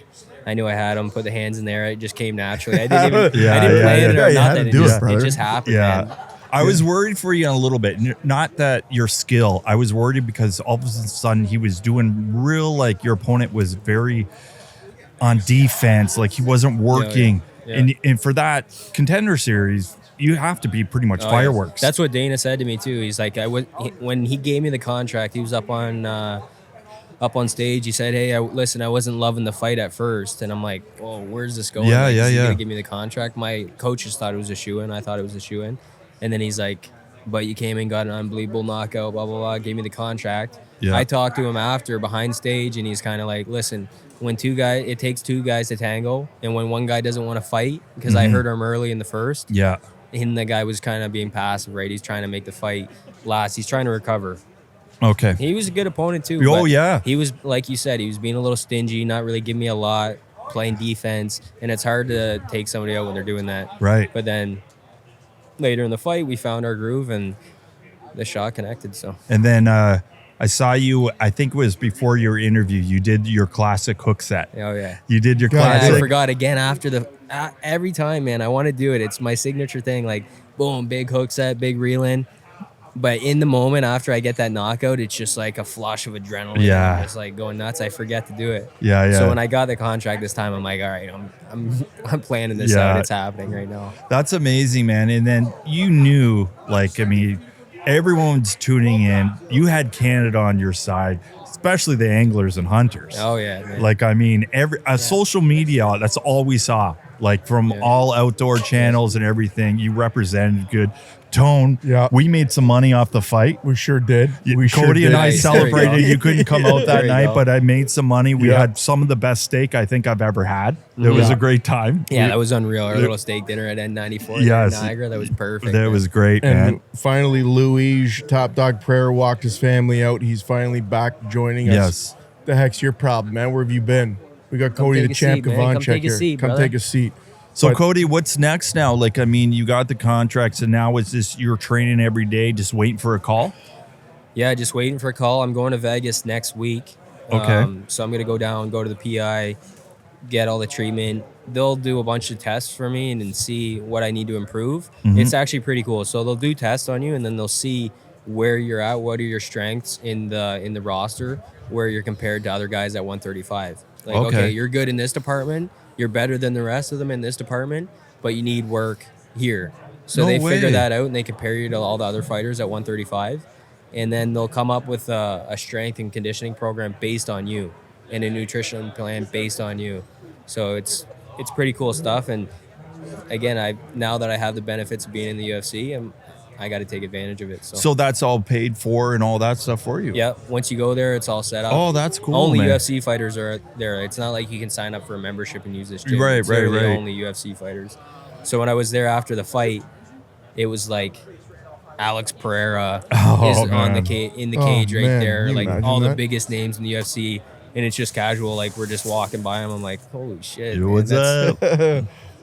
I knew I had him. Put the hands in there. It just came naturally. I didn't even plan it or nothing. It just happened, man. I was worried for you a little bit. Not that your skill. I was worried because all of a sudden he was doing real, like your opponent was very on defense. Like he wasn't working. And for that Contender Series, you have to be pretty much fireworks. That's what Dana said to me too. He's like, when he gave me the contract, he was up on stage. He said, "Hey, listen, I wasn't loving the fight at first," and I'm like, "Oh, where's this going? Is he gonna give me the contract?" My coaches thought it was a shoe-in. I thought it was a shoe-in, and then he's like, "But you came and got an unbelievable knockout, blah blah blah." Gave me the contract. I talked to him after behind stage, and he's kind of like, "Listen, when it takes two guys to tango, and when one guy doesn't want to fight, because I hurt him early in the first." Yeah. And the guy was kind of being passive, right? He's trying to make the fight last. He's trying to recover. Okay. He was a good opponent too. Oh, yeah. He was, like you said, he was being a little stingy, not really giving me a lot, playing defense. And it's hard to take somebody out when they're doing that. Right. But then later in the fight, we found our groove and the shot connected. So. And then I saw you, I think it was before your interview, you did your classic hook set. Oh, yeah. You did your classic. I forgot again after every time, man. I want to do it. It's my signature thing. Like, boom, big hook set, big reel-in. But in the moment after I get that knockout, it's just like a flush of adrenaline. Yeah. It's like going nuts. I forget to do it. Yeah, yeah. So when I got the contract this time, I'm like, all right, I'm planning this out. It's happening right now. That's amazing, man. And then you knew, like, I mean, everyone's tuning in. You had Canada on your side, especially the anglers and hunters. Oh, yeah, man. Like, I mean, social media, that's all we saw. Like, from all outdoor channels and everything, you represented good. Tone, we made some money off the fight. We sure did. Cody and I celebrated. You couldn't come out that night, but I made some money. We had some of the best steak I think I've ever had. It was a great time. Yeah, that was unreal. Our little steak dinner at N94 in Niagara. That was perfect. That was great, and man. Finally, Louis, Top Dog Prayer, walked his family out. He's finally back joining us. Yes. The heck's your problem, man? Where have you been? We got Cody the Champ Chovancek here. Come take a seat. So, Cody, what's next now? Like, I mean, you got the contracts, and now is this you're training every day, just waiting for a call? Yeah, just waiting for a call. I'm going to Vegas next week. Okay. So I'm going to go down, go to the PI, get all the treatment. They'll do a bunch of tests for me and then see what I need to improve. It's actually pretty cool. So they'll do tests on you, and then they'll see where you're at, what are your strengths in the roster, where you're compared to other guys at 135. Like, okay, you're good in this department. You're better than the rest of them in this department, but you need work here. So they figure that out, and they compare you to all the other fighters at 135. And then they'll come up with a strength and conditioning program based on you and a nutrition plan based on you. So it's pretty cool stuff. And again, now that I have the benefits of being in the UFC, I got to take advantage of it. So that's all paid for and all that stuff for you? Yeah. Once you go there, it's all set up. Oh, that's cool, Only man. UFC fighters are there. It's not like you can sign up for a membership and use this gym. Right. Only UFC fighters. So when I was there after the fight, it was like Alex Pereira is on in the cage right there. Like all the biggest names in the UFC. And it's just casual. Like we're just walking by him. I'm like, holy shit. Yo, what's up?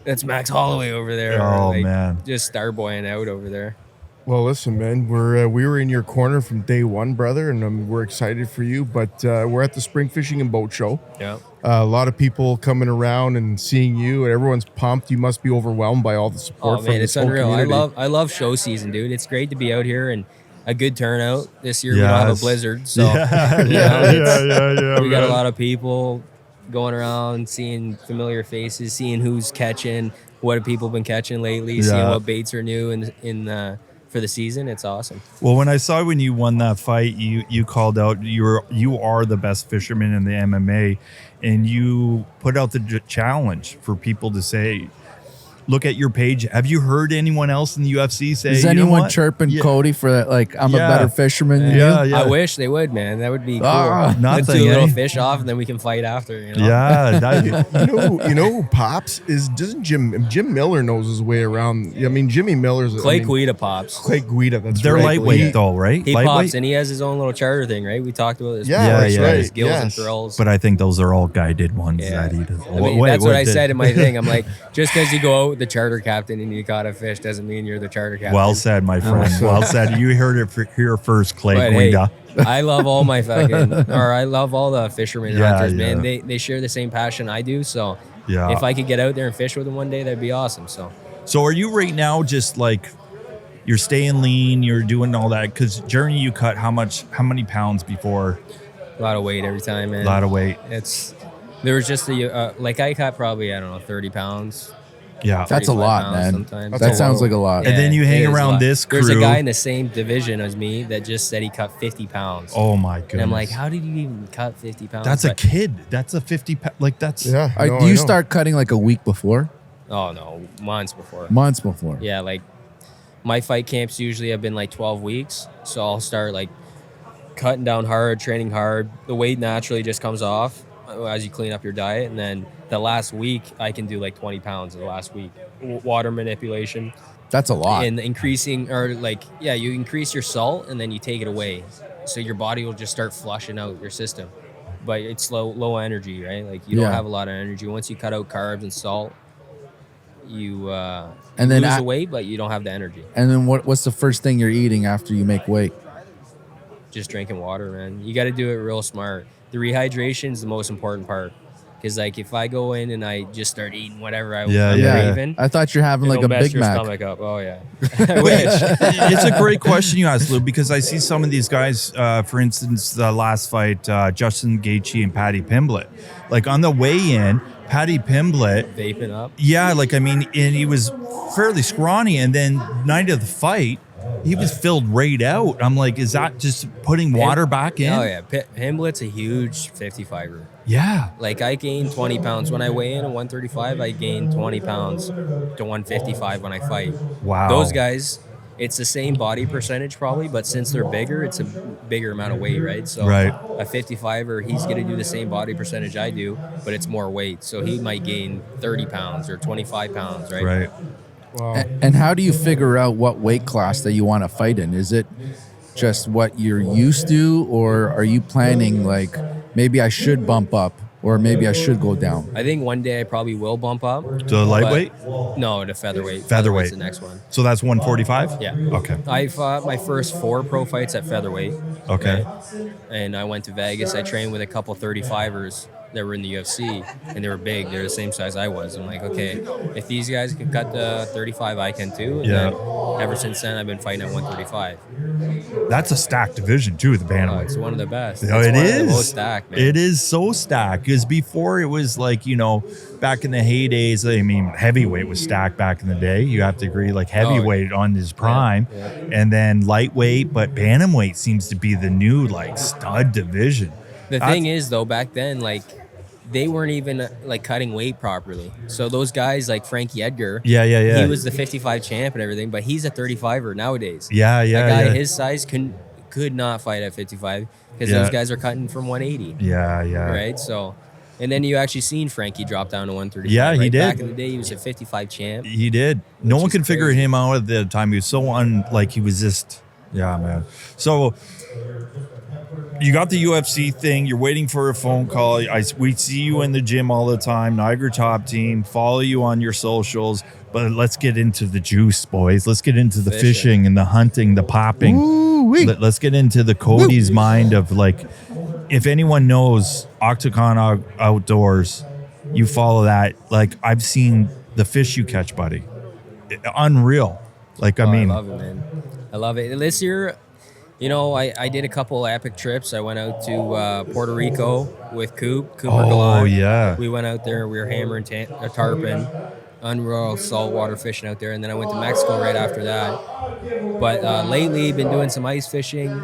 That's Max Holloway over there. Oh, man. Just starboying out over there. Well, listen, man, we were in your corner from day one, brother, and we're excited for you. But we're at the Spring Fishing and Boat Show. Yeah. A lot of people coming around and seeing you, and everyone's pumped. You must be overwhelmed by all the support. Oh from man, it's this whole unreal. community. I love show season, dude. It's great to be out here and a good turnout. This year we don't have a blizzard, so yeah. we got a lot of people going around, seeing familiar faces, seeing who's catching, what have people been catching lately, seeing what baits are new in for the season. It's awesome. Well, when I saw when you won that fight, you called out you are the best fisherman in the MMA, and you put out the challenge for people to say, look at your page. Have you heard anyone else in the UFC say? Is anyone chirping Cody for that? Like, I'm a better fisherman than you? I wish they would, man. That would be cool. Nothing, Let's do a little fish off, and then we can fight after. You know? Yeah, you know who pops is? Doesn't Jim Miller knows his way around? I mean, Jimmy Miller's Clay Guida pops. Clay Guida. That's they're right. lightweight though, right? He lightweight? pops, and he has his own little charter thing, right? We talked about this. Yeah, before. right. His gills and Yes. thrills. But I think those are all guided ones Yeah. that he does. I mean, that's what I said in my thing. I'm like, just because you go out with the charter captain and you caught a fish doesn't mean you're the charter captain. Well said, my friend. Well said. You heard it here first, Clay But Guida. hey, I love all my I love all the fishermen and Yeah, hunters, yeah. man. They share the same passion I do. So Yeah. if I could get out there and fish with them one day, that'd be awesome. So are you right now just like you're staying lean, you're doing all that? Because Journey, you cut how many pounds before? A lot of weight every time, man. A lot of weight. There was just I cut probably, I don't know, 30 pounds. Yeah. That's a 35 lot, pounds man. sometimes. That sounds like a lot. And then you hang it is a around lot. this There's a crew. guy in the same division as me that just said he cut 50 pounds. Oh my goodness. And I'm like, how did you even cut 50 pounds? That's a But- kid. That's a 50 like that's Yeah. All right, no, do I you know. start cutting like a week before? Oh, no, months before. Months before? Yeah, like my fight camps usually have been like 12 weeks. So I'll start like cutting down hard, training hard. The weight naturally just comes off as you clean up your diet. And then the last week, I can do like 20 pounds in the last week. Water manipulation. That's a lot. And increasing, you increase your salt and then you take it away. So your body will just start flushing out your system. But it's low energy, right? Like you don't have a lot of energy. Once you cut out carbs and salt, you lose the weight, but you don't have the energy. And then what's the first thing you're eating after you make weight? Just drinking water, man. You got to do it real smart. The rehydration is the most important part. Because like if I go in and I just start eating whatever I'm craving, I thought you're having like it'll a mess Big your Mac. stomach up. Oh yeah. It's a great question you asked, Lou, because I see some of these guys, for instance, the last fight, Justin Gaethje and Paddy Pimblett. Like on the weigh-in, Paddy Pimblett, Vaping up. yeah, like I mean, and he was fairly scrawny, and then night of the fight, he was filled right out. I'm like, is that just putting water back in? Oh yeah. Pimblett's a huge 55er. Yeah. Like I gained 20 pounds when I weigh in at 135. I gained 20 pounds to 155 when I fight. Wow. Those guys, it's the same body percentage probably, but since they're bigger, it's a bigger amount of weight, right? So Right. a 55er, he's going to do the same body percentage I do, but it's more weight. So he might gain 30 pounds or 25 pounds, right? Right. And how do you figure out what weight class that you want to fight in? Is it just what you're used to, or are you planning like maybe I should bump up or maybe I should go down? I think one day I probably will bump up. To lightweight? No, to featherweight. Featherweight. Featherweight's the next one. So that's 145? Yeah. Okay. I fought my first 4 pro fights at featherweight. Okay. And I went to Vegas. I trained with a couple 35ers that were in the UFC, and they were big. They're the same size I was. I'm like, okay, if these guys can cut the 35, I can too. And then ever since then, I've been fighting at 135. That's a stacked division too, the Oh, bantamweight. it's one of the best. Oh, It's it one is. of the most stacked, man. It is so stacked because before it was like, you know, back in the heydays, I mean, heavyweight was stacked back in the day. You have to agree, like heavyweight on his prime, and then lightweight, but bantamweight seems to be the new like stud division. The thing is, though, back then, like, they weren't even like cutting weight properly. So those guys like Frankie Edgar, Yeah. he was the 55 champ and everything, but he's a 35er nowadays. Yeah. That guy Yeah. his size could not fight at 55 because Yeah. those guys are cutting from 180. Yeah. Right. So, and then you actually seen Frankie drop down to 135. Yeah, he right? did. Back in the day, he was a 55 champ. He did. No one is could figure crazy. him out at the time. He was so he was just, yeah, man. So you got the UFC thing. You're waiting for a phone call. We see you in the gym all the time. Niagara Top Team. Follow you on your socials. But let's get into the juice, boys. Let's get into the fishing and the hunting, the popping. Let's get into the Cody's mind of like, if anyone knows Octagon Outdoors, you follow that. Like I've seen the fish you catch, buddy. Unreal. Like I mean, I love it, man. I love it. This year, You know, I did a couple epic trips. I went out to Puerto Rico with Cooper Oh, Gallant. yeah. We went out there. We were hammering tarpon, unreal saltwater fishing out there. And then I went to Mexico right after that. But lately, been doing some ice fishing.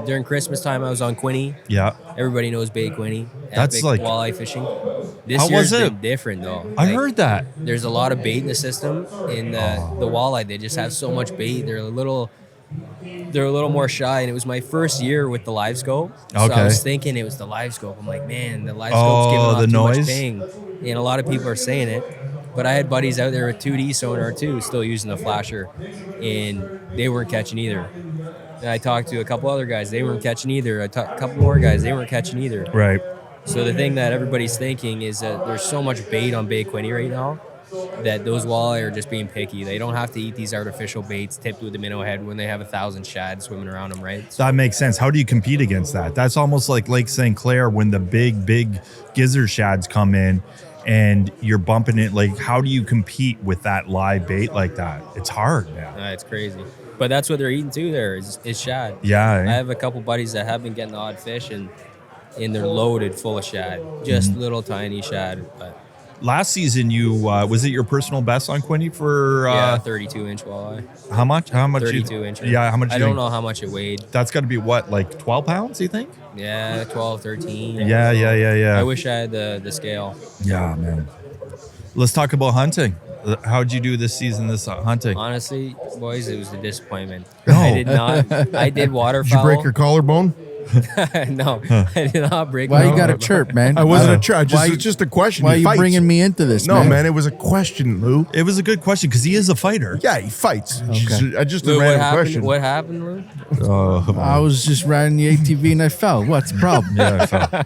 During Christmas time, I was on Quinny. Yeah. Everybody knows Bay Quinny. That's Epic like- walleye fishing. This How year's was it? been different though. I heard that. There's a lot of bait in the system. In the walleye, they just have so much bait. They're a little more shy, and it was my first year with the live scope. So Okay. I was thinking it was the live scope. I'm like, man, the live scope's giving off the too noise? much ping. And a lot of people are saying it. But I had buddies out there with 2D sonar too, still using the flasher, and they weren't catching either. And I talked to a couple other guys, they weren't catching either. I talked to a couple more guys, they weren't catching either. Right. So the thing that everybody's thinking is that there's so much bait on Bay Quinny right now that those walleye are just being picky. They don't have to eat these artificial baits tipped with a minnow head when they have 1,000 shad swimming around them, right? So That makes sense. How do you compete against that? That's almost like Lake St. Clair when the big gizzard shads come in and you're bumping it. Like, how do you compete with that live bait like that? It's hard, man. it's crazy. But that's what they're eating too there is shad. Yeah. I have a couple buddies that have been getting the odd fish and they're loaded full of shad. Just little tiny shad. But Last season, you was it your personal best on Quinny for 32-inch walleye. how much? How much? 32 inch. Yeah, how much? I don't know how much it weighed. That's got to be what, like 12 pounds? You think? Yeah, 12, 13. Yeah. I wish I had the scale. Yeah, man. Let's talk about hunting. How'd you do this season? This hunting? Honestly, boys, it was a disappointment. No. I did not. I did waterfowl. Did you break your collarbone? No, I did not break. Why my you got to collarbone. chirp, man? I wasn't Why- a try. why- It's just a question. Why are He you fights. bringing me into this, No, man? man, it was a question, Lou. It was a good question because he is a fighter. Yeah, he fights. Okay. Just Lou, a what random happened? question. What happened, Lou? I was just riding the ATV and I fell. What's the problem? Yeah, so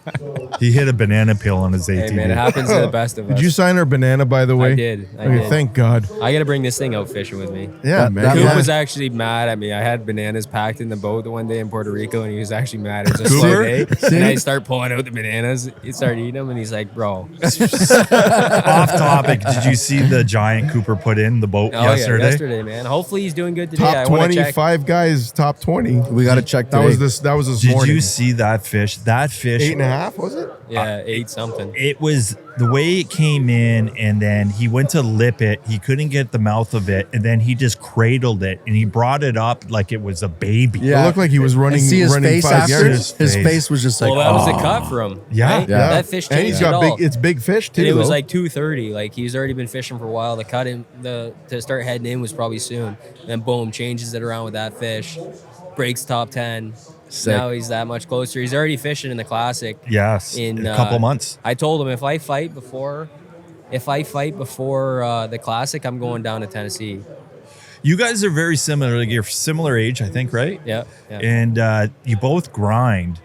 he hit a banana peel on his ATV. Hey man, it happens to the best of us. Did you sign our banana, by the way? I did. I Okay, did. thank God. I got to bring this thing out fishing with me. Yeah, man. that Coop yeah. was actually mad at me. I had bananas packed in the boat the one day in Puerto Rico, and he was actually mad. It was a slow Cooper? day. See? And I start pulling out the bananas. He started eating them, and he's like, bro. Off topic. Did you see the giant Cooper put in the boat Oh, yesterday? yeah, yesterday, man. Hopefully he's doing good today. I Top want to 25 check. guys, top 20. We got to check That today. was this. That was this Did morning. you see that fish? That fish. 8.5, was it? Yeah, ate something. It was the way it came in, and then he went to lip it. He couldn't get the mouth of it, and then he just cradled it, and he brought it up like it was a baby. Yeah. It looked like he was running. And see his running face 5 after? yards. His face was just like, Well, that was the "Oh." cut for him. Yeah. right? Yeah. That fish And changed he's it got all. big. It's big fish too. And it was though. like 2:30. Like he's already been fishing for a while. The cut him to start heading in was probably soon. Then boom, changes it around with that fish, breaks top 10. Sick. Now he's that much closer. He's already fishing in the classic. Yes, In a couple months. I told him if I fight before the classic, I'm going down to Tennessee. You guys are very similar. Like you're similar age, I think, right? Yeah. And you both grind.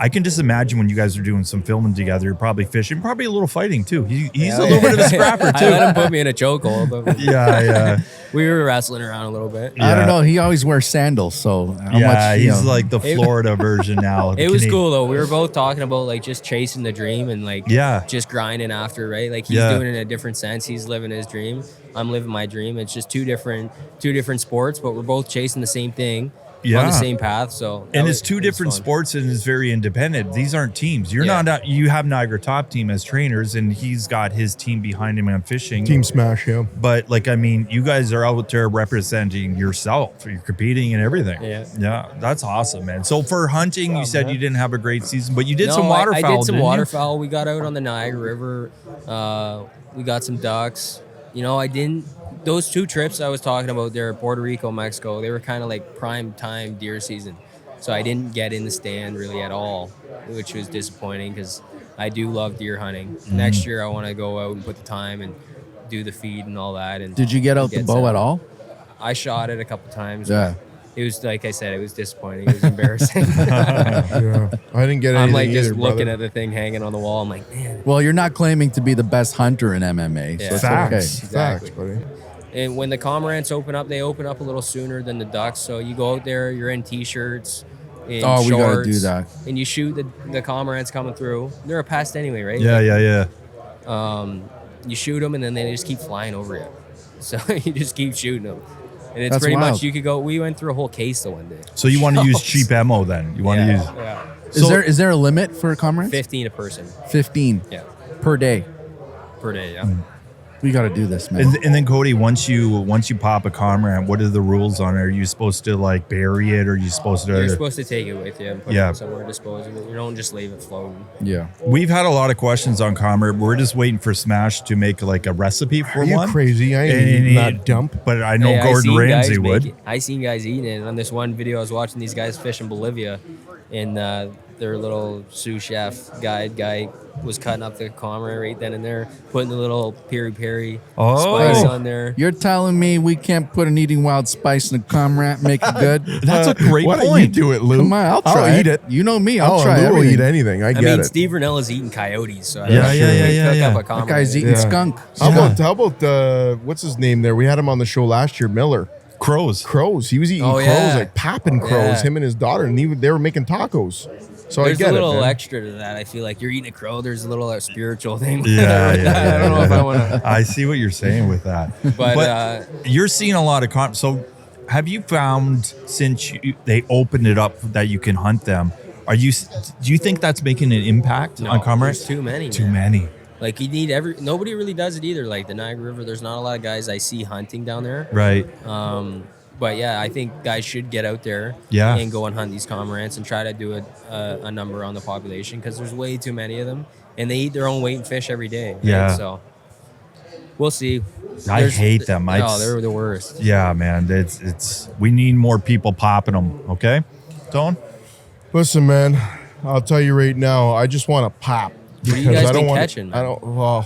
I can just imagine when you guys are doing some filming together, you're probably fishing, probably a little fighting too. He's a little bit of a scrapper I too. let him put me in a chokehold. But Yeah. we were wrestling around a little bit. I don't know. He always wears sandals, so how Yeah, much? he's like the Florida version now. It was cool though. We were both talking about like just chasing the dream and like Yeah. just grinding after, right? Like he's Yeah. doing it in a different sense. He's living his dream. I'm living my dream. It's just two different sports, but we're both chasing the same thing on Yeah. the same path. So And that it's was- two it was different fun. sports, and it's very independent. These aren't teams. You're Yeah. not. You have Niagara Top Team as trainers, and he's got his team behind him on fishing. Team Smash. Yeah. But like, I mean, you guys are out there representing yourself. You're competing and everything. Yeah. That's awesome, man. So for hunting, you said you didn't have a great season, but you did No, some waterfowl. I did some didn't you? waterfowl. We got out on the Niagara River. We got some ducks. You know, I didn't. Those two trips I was talking about there, Puerto Rico, Mexico, they were kind of like prime time deer season. So I didn't get in the stand really at all, which was disappointing because I do love deer hunting. Next year I want to go out and put the time and do the feed and all that. And Did you get out the bow at all? I shot it a couple times. Yeah. It was like I said, it was disappointing. It was embarrassing. Yeah. I didn't get anything I'm like just either, looking brother. at the thing hanging on the wall. I'm like, man. Well, you're not claiming to be the best hunter in MMA, so Yeah. it's Facts. okay. Exactly. Facts, buddy. And when the cormorants open up, they open up a little sooner than the ducks. So you go out there, you're in t-shirts, in Oh, we gotta shorts, do that. and you shoot the cormorants coming through. They're a pest anyway, right? Yeah. You shoot them, and then they just keep flying over you. So you just keep shooting them. And it's That's pretty wild. much, you could go, we went through a whole case the one day. So you want to use cheap ammo then? You want to use Yeah. Is there a limit for comrades? 15 a person. 15 Yeah. per day. Per day, yeah. We got to do this, man. and then Cody, once you pop a comrade, what are the rules on it? Are you supposed to like bury it, or are you supposed to? You're supposed to take it with you and put Yeah. it somewhere, dispose of it. You don't just leave it floating. Yeah. We've had a lot of questions on comrade. We're just waiting for Smash to make like a recipe for Are you one. crazy? I ain't And eating he- that dump. But I know Hey, I Gordon seen guys Ramsay make would. it. I seen guys eating it. And on this one video, I was watching these guys fish in Bolivia, and their little sous chef guy was cutting up the comrade right then and there, putting the little peri-peri spice on there. You're telling me we can't put an eating wild spice in a comrade, make it good? That's a great Why don't you point. do it, Lou? Come on, I'll try eat it. You know me, I'll try Lou will everything. eat anything. I I get mean, it. Steve Renella's eating coyotes, so I'm Yeah, not yeah, sure yeah, he'd yeah, cook yeah. up a That comrade. guy's eating Yeah. skunk. How about what's his name there? We had him on the show last year, Miller. Crows. Crows. He was eating Oh, crows, yeah. like popping crows, Yeah. him and his daughter, and they were making tacos. So There's I get a little it, man. extra to that. I feel like you're eating a crow. There's a little spiritual thing. Yeah, with that. I don't know if I want to. I see what you're saying with that. But, you're seeing a lot of so have you found since they opened it up that you can hunt them? Do you think that's making an impact on comrades? There's too many. Too man. many. Like nobody really does it either. Like the Niagara River, there's not a lot of guys I see hunting down there. Right. But yeah, I think guys should get out there Yeah. and go and hunt these cormorants and try to do a number on the population, because there's way too many of them, and they eat their own weight in fish every day. right? Yeah. So we'll see. I hate them. They're the worst. Yeah, man. It's we need more people popping them. Okay, Tone. Listen, man, I'll tell you right now, I just want to pop. What do you guys I don't been want. catching? I don't. Well,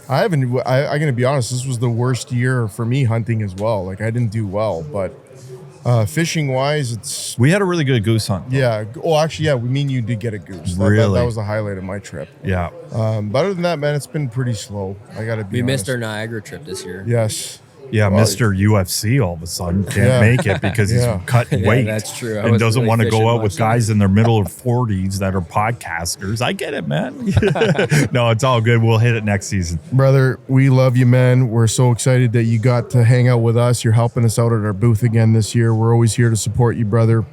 I haven't. I'm gonna be honest. This was the worst year for me hunting as well. Like I didn't do well, but fishing wise, it's We had a really good goose hunt. yeah. Oh, actually, yeah. Me and you did get a goose. Really? That was the highlight of my trip. Yeah. But other than that, man, it's been pretty slow. I gotta be. We honest. missed our Niagara trip this year. Yes. Yeah, Well, Mr. UFC all of a sudden can't Yeah. make it because Yeah. he's cutting Yeah, weight. that's true. I And wasn't doesn't really want to go fishing out with much. guys in their middle of 40s that are podcasters. I get it, man. No, it's all good. We'll hit it next season. Brother, we love you, man. We're so excited that you got to hang out with us. You're helping us out at our booth again this year. We're always here to support you, brother.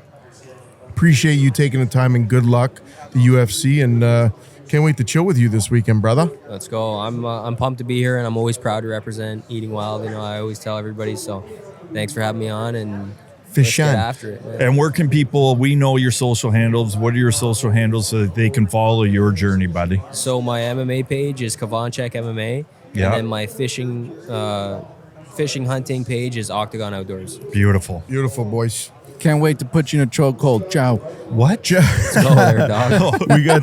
Appreciate you taking the time, and good luck, the UFC, and can't wait to chill with you this weekend, brother. Let's go. I'm pumped to be here, and I'm always proud to represent Eating Wild. You know, I always tell everybody. So, thanks for having me on, and Fish let's get on. after it. Man. And where can people, we know your social handles. What are your social handles so that they can follow your journey, buddy? So my MMA page is Chovancek MMA, Yeah. and then my fishing hunting page is Octagon Outdoors. Beautiful. Beautiful, boys. Can't wait to put you in a chokehold. Ciao. What? Let's go there, dog. we got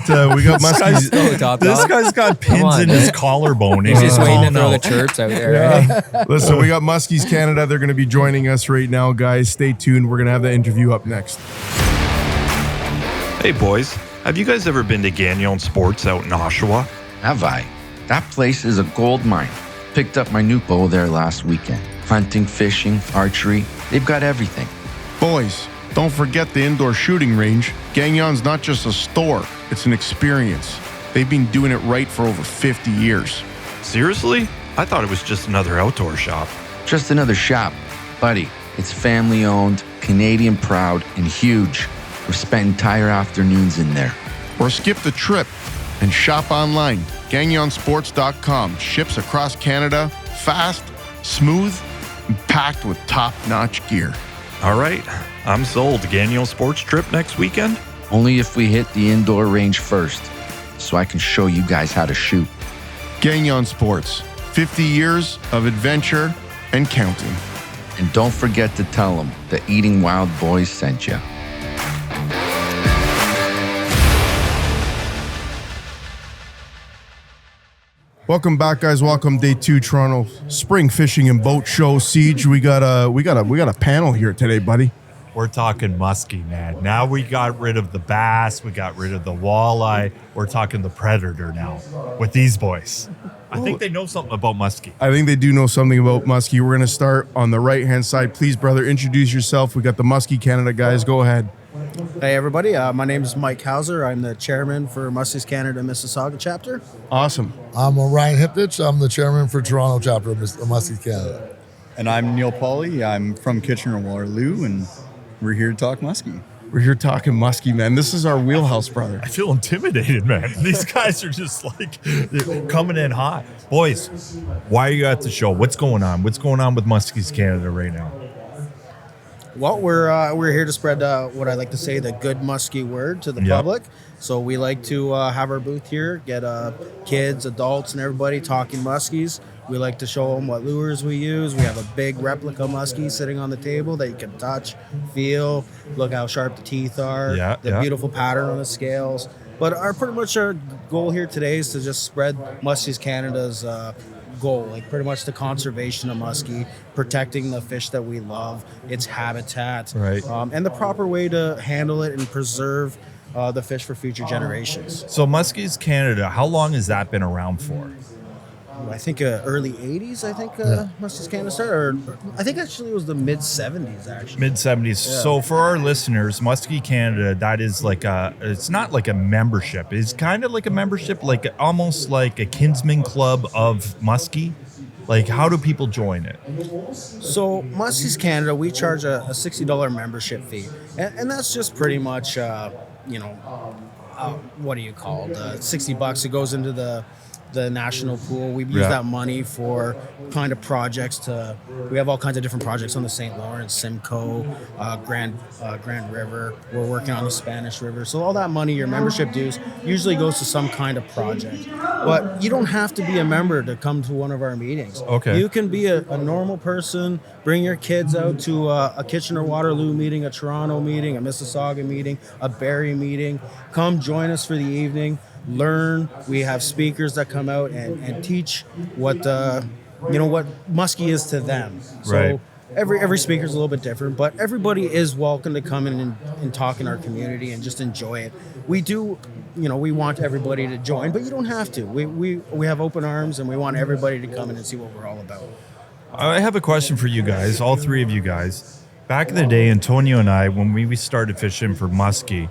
Muskies. Go, top This dog. guy's got pins on, in man. his collarbone. He's just waiting to calling throw the out. chirps out there. Right? Listen, we got Muskies Canada. They're going to be joining us right now, guys. Stay tuned. We're going to have the interview up next. Hey boys, have you guys ever been to Gagnon Sports out in Oshawa? Have I? That place is a gold mine. Picked up my new bow there last weekend. Hunting, fishing, archery, they've got everything. Boys, don't forget the indoor shooting range. Gagnon's not just a store, it's an experience. They've been doing it right for over 50 years. Seriously? I thought it was just another outdoor shop. Just another shop. Buddy, it's family owned, Canadian proud, and huge. We've spent entire afternoons in there. Or skip the trip and shop online. GagnonSports.com ships across Canada, fast, smooth, and packed with top-notch gear. All right, I'm sold. Gagnon Sports trip next weekend? Only if we hit the indoor range first, so I can show you guys how to shoot. Gagnon Sports, 50 years of adventure and counting. And don't forget to tell them the Eating Wild Boys sent you. Welcome back, guys. Welcome day 2 Toronto Spring Fishing and Boat Show. Siege, we got a panel here today, buddy. We're talking muskie, man. Now we got rid of the bass. We got rid of the walleye. We're talking the predator now with these boys. I think they know something about muskie. I think they do know something about muskie. We're going to start on the right-hand side. Please, brother, introduce yourself. We got the Muskie Canada guys. Go ahead. Hey, everybody. My name is Mike Hauser. I'm the chairman for Muskies Canada Mississauga chapter. Awesome. I'm Ryan Hipnich. I'm the chairman for Toronto chapter of Muskies Canada. And I'm Neil Pauly. I'm from Kitchener-Waterloo, and we're here to talk muskie. We're here talking muskie, man. This is our wheelhouse, brother. I feel intimidated, man. These guys are just like they're coming in hot. Boys, why are you at the show? What's going on? What's going on with Muskies Canada right now? Well, we're here to spread what I like to say, the good muskie word to the public. So we like to have our booth here, get kids, adults, and everybody talking muskies. We like to show them what lures we use. We have a big replica muskie sitting on the table that you can touch, feel, look how sharp the teeth are, the beautiful pattern on the scales. But pretty much our goal here today is to just spread Muskies Canada's goal, like pretty much the conservation of muskie, protecting the fish that we love, its habitat, and the proper way to handle it and preserve the fish for future generations. So Muskies Canada, how long has that been around for? I think early 80s, I think Muskies Canada started, or I think actually it was the mid-70s, actually. Mid-70s. Yeah. So for our listeners, Muskie Canada, that is like it's not like a membership. It's kind of like a membership, like almost like a kinsman club of muskie. Like, how do people join it? So Muskies Canada, we charge a $60 membership fee. And that's just pretty much, what do you call it? $60. It goes into the national pool. We use that money for kind of projects we have all kinds of different projects on the St. Lawrence, Simcoe, Grand River. We're working on the Spanish River. So all that money, your membership dues, usually goes to some kind of project. But you don't have to be a member to come to one of our meetings. Okay. You can be a normal person, bring your kids out to a Kitchener-Waterloo meeting, a Toronto meeting, a Mississauga meeting, a Barrie meeting. Come join us for the evening. Learn. We have speakers that come out and teach what what muskie is to them. So every speaker is a little bit different, but everybody is welcome to come in and talk in our community and just enjoy it. We do, we want everybody to join, but you don't have to. We have open arms, and we want everybody to come in and see what we're all about. I have a question for you guys, all three of you guys. Back in the day, Antonio and I, when we started fishing for muskie,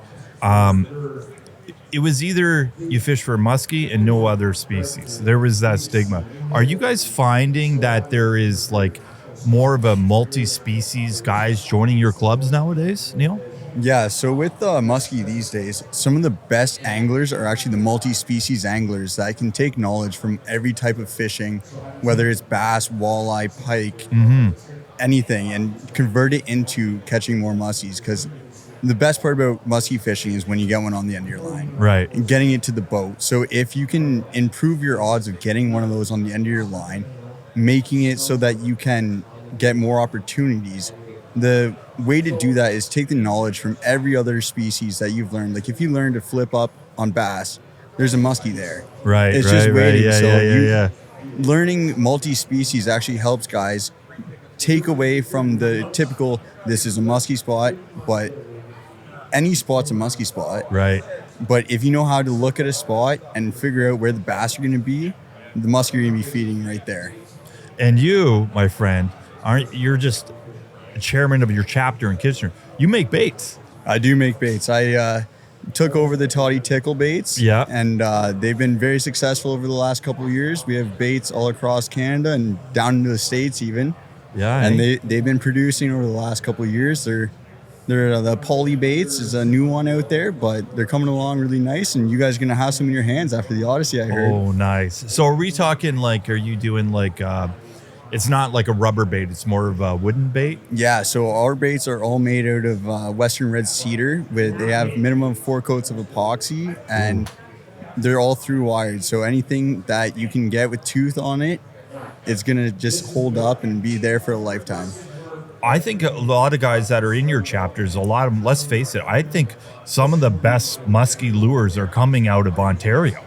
it was either you fish for muskie and no other species. There was that stigma. Are you guys finding that there is like more of a multi-species guys joining your clubs nowadays, Neil? Yeah, so with muskie these days, some of the best anglers are actually the multi-species anglers that can take knowledge from every type of fishing, whether it's bass, walleye, pike, anything, and convert it into catching more muskies. Because the best part about muskie fishing is when you get one on the end of your line. Right. And getting it to the boat. So if you can improve your odds of getting one of those on the end of your line, making it so that you can get more opportunities, the way to do that is take the knowledge from every other species that you've learned. Like if you learn to flip up on bass, there's a muskie there. Right. It's just waiting. Yeah. Learning multi-species actually helps guys take away from the typical, this is a muskie spot, but any spot's a muskie spot. Right. But if you know how to look at a spot and figure out where the bass are going to be, the muskie are going to be feeding right there. And you, my friend, you're just a chairman of your chapter in Kitchener. You make baits. I do make baits. I took over the Toddy Tickle baits. Yeah. And they've been very successful over the last couple of years. We have baits all across Canada and down into the States even. Yeah. And they've been producing over the last couple of years. They're the Poly baits is a new one out there, but they're coming along really nice, and you guys are going to have some in your hands after the Odyssey, I heard. Oh, nice. So are we talking like, are you doing like, it's not like a rubber bait, it's more of a wooden bait? Yeah, so our baits are all made out of Western red cedar. They have minimum 4 coats of epoxy, and they're all through wired. So anything that you can get with tooth on it, it's going to just hold up and be there for a lifetime. I think a lot of guys that are in your chapters, a lot of them, let's face it, I think some of the best muskie lures are coming out of Ontario.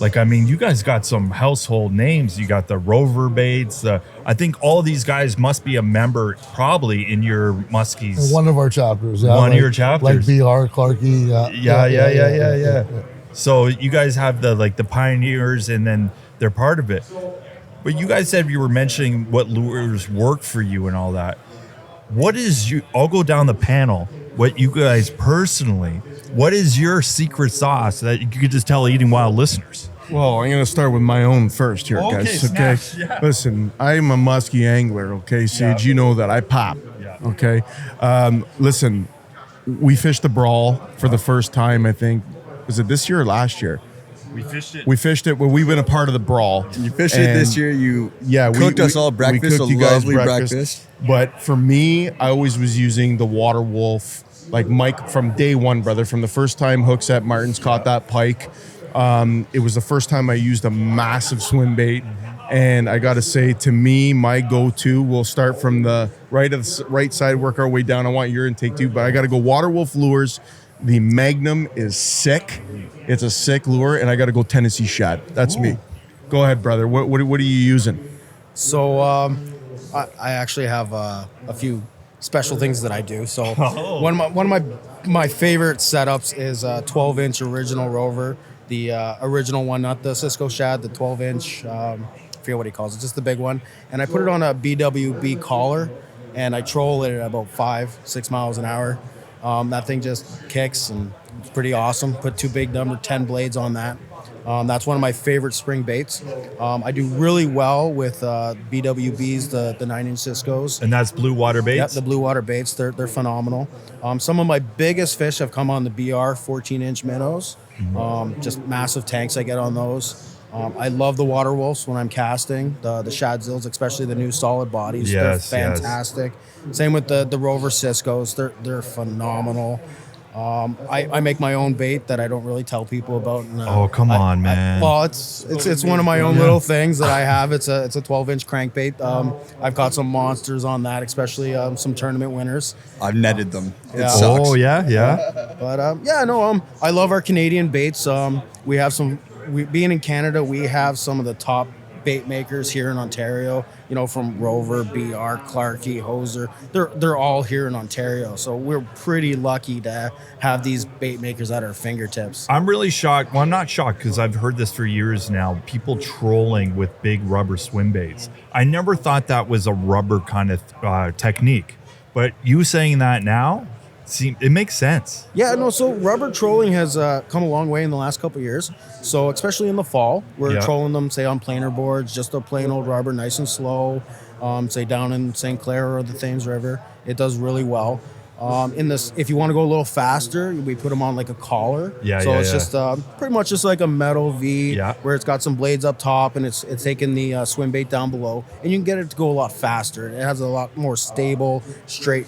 Like, I mean, you guys got some household names. You got the Rover baits. I think all these guys must be a member probably in your muskies. One of our chapters. Yeah, One of your chapters. Like BR, Clarkie. Yeah. So you guys have the pioneers, and then they're part of it. But you guys said you were mentioning what lures work for you and all that. I'll go down the panel. What you guys personally, what is your secret sauce that you could just tell Eating Wild listeners? Well, I'm going to start with my own first here, guys. Okay. snaps, yeah. Listen, I'm a muskie angler. Okay, Sage, you know that I pop. Yeah. Okay. Listen, we fished the Brawl for the first time. I think was it this year or last year? We fished it. We fished it. Well, we've been a part of the Brawl. You fished it this year. You cooked us all breakfast. We A cooked you guys lovely breakfast. But for me, I always was using the Water Wolf, like Mike from day one, brother. From the first time Hooks at Martin's caught that pike, it was the first time I used a massive swim bait. And I got to say, to me, my go-to, we'll start from the right side, work our way down. I want your intake too, but I got to go Water Wolf lures. The Magnum is sick. It's a sick lure, and I got to go Tennessee Shad. That's me. Go ahead, brother. What are you using? So I actually have a few special things that I do. So one of my favorite setups is a 12-inch original Rover, the original one, not the Cisco Shad, the 12-inch. I forget what he calls it, just the big one. And I put it on a BWB collar, and I troll it at about 5-6 miles an hour. That thing just kicks, and it's pretty awesome. Put 2 big number 10 blades on that. That's one of my favorite spring baits. I do really well with BWBs, the 9-inch Ciscos. And that's blue water baits? Yep, the blue water baits. They're phenomenal. Some of my biggest fish have come on the BR 14-inch minnows. Just massive tanks I get on those. I love the water wolves when I'm casting, the Shadzills, especially the new solid bodies. Yes, they're fantastic. Same with the Rover Ciscos. They're phenomenal. I make my own bait that I don't really tell people about. And, come on, man. Well, it's one of my own little things that I have. It's a 12-inch crankbait. I've caught some monsters on that, especially some tournament winners. I've netted them. Yeah. It sucks. Oh, yeah. But I love our Canadian baits. We have some. Being in Canada, we have some of the top bait makers here in Ontario. You know, from Rover, BR, Clarkie, Hoser. They're all here in Ontario, so we're pretty lucky to have these bait makers at our fingertips. I'm really shocked. Well, I'm not shocked because I've heard this for years now. People trolling with big rubber swim baits. I never thought that was a rubber kind of technique, but you saying that now, it makes sense. Yeah, no, so rubber trolling has come a long way in the last couple of years. So especially in the fall, we're trolling them, say, on planer boards, just a plain old rubber, nice and slow, say down in St. Clair or the Thames River. It does really well. If you want to go a little faster, we put them on like a collar. It's just pretty much just like a metal V where it's got some blades up top and it's taking the swim bait down below, and you can get it to go a lot faster. It has a lot more stable, straight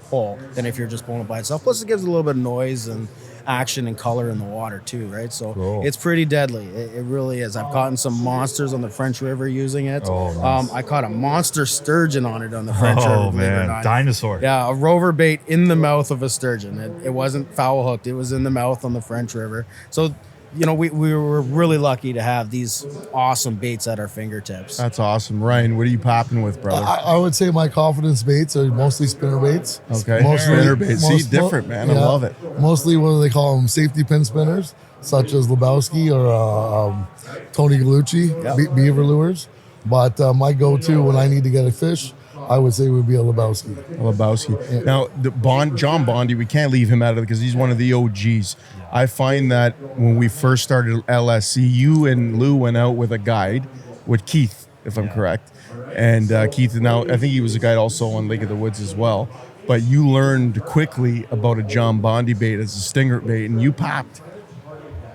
pull than if you're just pulling it by itself. Plus, it gives a little bit of noise and action and color in the water too, right? So It's pretty deadly. It really is. I've caught some monsters on the French River using it. Nice. I caught a monster sturgeon on it on the French River. Oh man, dinosaur. Yeah, a Rover bait in the mouth of a sturgeon. It wasn't foul hooked. It was in the mouth on the French River. So, we were really lucky to have these awesome baits at our fingertips. That's awesome. Ryan, what are you popping with, brother? I would say my confidence baits are mostly spinner baits. Okay, spinner baits. See, different, man. I love it. Mostly, what do they call them? Safety pin spinners, such as Lebowski or Tony Gallucci, beaver lures. But my go-to when I need to get a fish, I would say would be a Lebowski. Yeah. Now, John Bondi, we can't leave him out of it because he's one of the OGs. I find that when we first started LSC, you and Lou went out with a guide with Keith, if I'm correct. And Keith, now I think he was a guide also on Lake of the Woods as well. But you learned quickly about a John Bondi bait as a stinger bait, and you popped.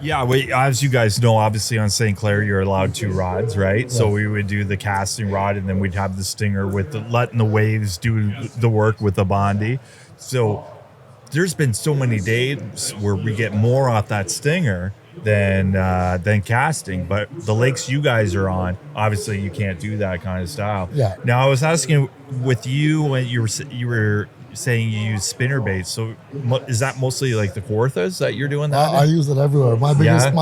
Yeah, as you guys know, obviously on St. Clair, you're allowed 2 rods, right? Yeah. So we would do the casting rod, and then we'd have the stinger with letting the waves do the work with the Bondi. So there's been so many days where we get more off that stinger than casting. But the lakes you guys are on, obviously you can't do that kind of style. Yeah. Now I was asking with you when you were saying you use spinner baits. So is that mostly like the Kawarthas that you're doing that? I use it everywhere. My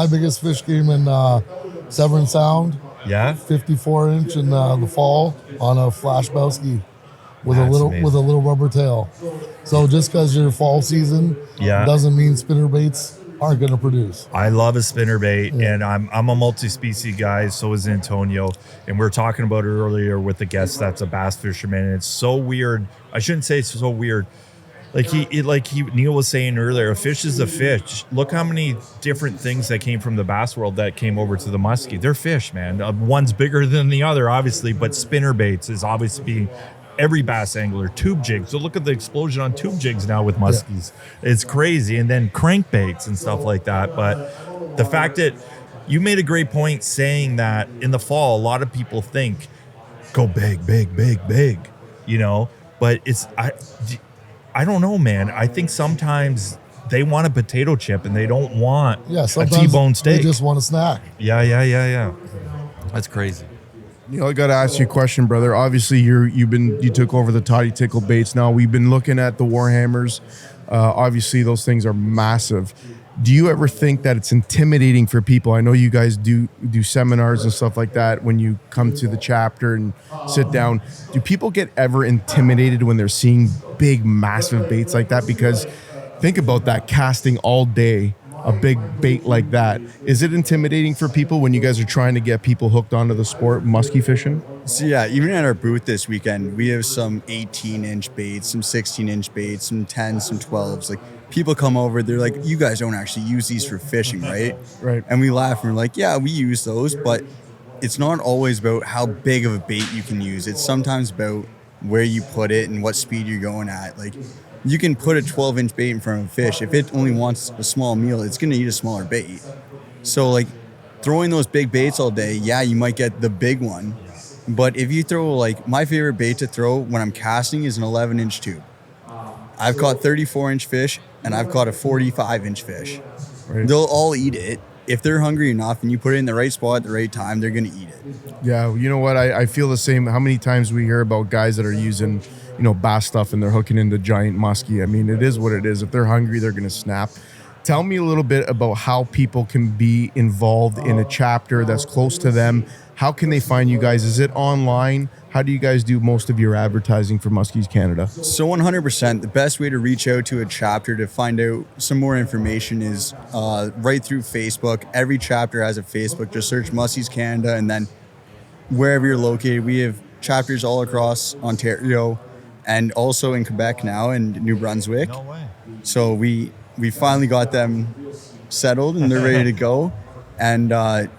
biggest fish came in Severn Sound. Yeah. 54-inch in the fall on a flash Bowski with a little rubber tail. So just because your fall season doesn't mean spinner baits aren't going to produce. I love a spinner bait, and I'm a multi-species guy. So is Antonio, and we were talking about it earlier with the guest that's a bass fisherman. And it's so weird. I shouldn't say it's so weird. Neil was saying earlier, a fish is a fish. Look how many different things that came from the bass world that came over to the muskie. They're fish, man. One's bigger than the other, obviously, but spinner baits is obviously every bass angler. Tube jigs. So look at the explosion on tube jigs now with muskies. Yeah. It's crazy. And then crankbaits and stuff like that. But the fact that you made a great point saying that in the fall, a lot of people think, go big, big, big, big, you know, but I don't know, man. I think sometimes they want a potato chip and they don't want a T-bone steak. They just want a snack. Yeah. That's crazy. Neil, I got to ask you a question, brother. Obviously, you took over the Toddy Tickle baits. Now we've been looking at the Warhammers. Obviously, those things are massive. Do you ever think that it's intimidating for people? I know you guys do seminars and stuff like that when you come to the chapter and sit down. Do people get ever intimidated when they're seeing big, massive baits like that? Because think about that, casting all day, a big bait like that. Is it intimidating for people when you guys are trying to get people hooked onto the sport, muskie fishing? So yeah, even at our booth this weekend, we have some 18-inch baits, some 16-inch baits, some 10s, some 12s. Like, people come over, they're like, you guys don't actually use these for fishing, right? Right. And we laugh and we're like, yeah, we use those, but it's not always about how big of a bait you can use. It's sometimes about where you put it and what speed you're going at. Like, you can put a 12-inch bait in front of a fish. If it only wants a small meal, it's going to eat a smaller bait. So, like, throwing those big baits all day, yeah, you might get the big one. But if you throw, like, my favorite bait to throw when I'm casting is an 11-inch tube. I've caught 34-inch fish, and I've caught a 45-inch fish. Right. They'll all eat it. If they're hungry enough and you put it in the right spot at the right time, they're going to eat it. Yeah, you know what? I feel the same. How many times we hear about guys that are using, bass stuff and they're hooking into giant muskie. I mean, it is what it is. If they're hungry, they're going to snap. Tell me a little bit about how people can be involved in a chapter that's close to them. How can they find you guys? Is it online? How do you guys do most of your advertising for Muskies Canada? So 100%, the best way to reach out to a chapter to find out some more information is right through Facebook. Every chapter has a Facebook. Just search Muskies Canada, and then wherever you're located, we have chapters all across Ontario and also in Quebec now and New Brunswick. No way. So we finally got them settled and they're ready to go. And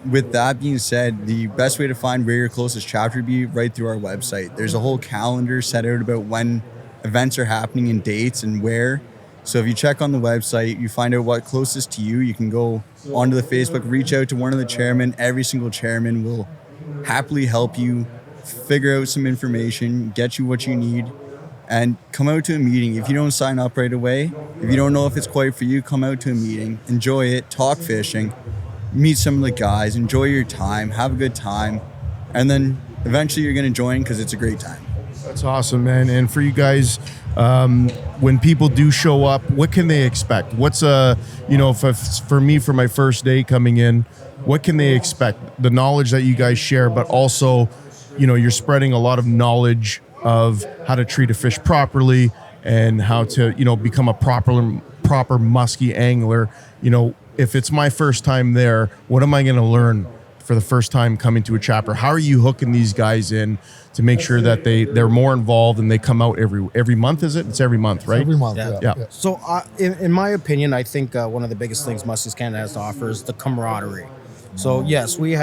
with that being said, the best way to find where your closest chapter would be right through our website. There's a whole calendar set out about when events are happening and dates and where. So if you check on the website, you find out what closest to you. You can go onto the Facebook, reach out to one of the chairmen. Every single chairman will happily help you figure out some information, get you what you need, and come out to a meeting. If you don't sign up right away, if you don't know if it's quite for you, come out to a meeting, enjoy it, talk fishing, meet some of the guys, enjoy your time, have a good time, and then eventually you're going to join because it's a great time. That's awesome, man. And for you guys, when people do show up, what can they expect? What's for me, for my first day coming in, what can they expect? The knowledge that you guys share, but also, you're spreading a lot of knowledge of how to treat a fish properly and how to, become a proper muskie angler. If it's my first time there, what am I going to learn for the first time coming to a chapter? How are you hooking these guys in to make sure that they're more involved and they come out every month? Is it? It's every month, right? Every month, yeah. So in my opinion, I think one of the biggest things Muskies Canada has to offer is the camaraderie. So yes, we're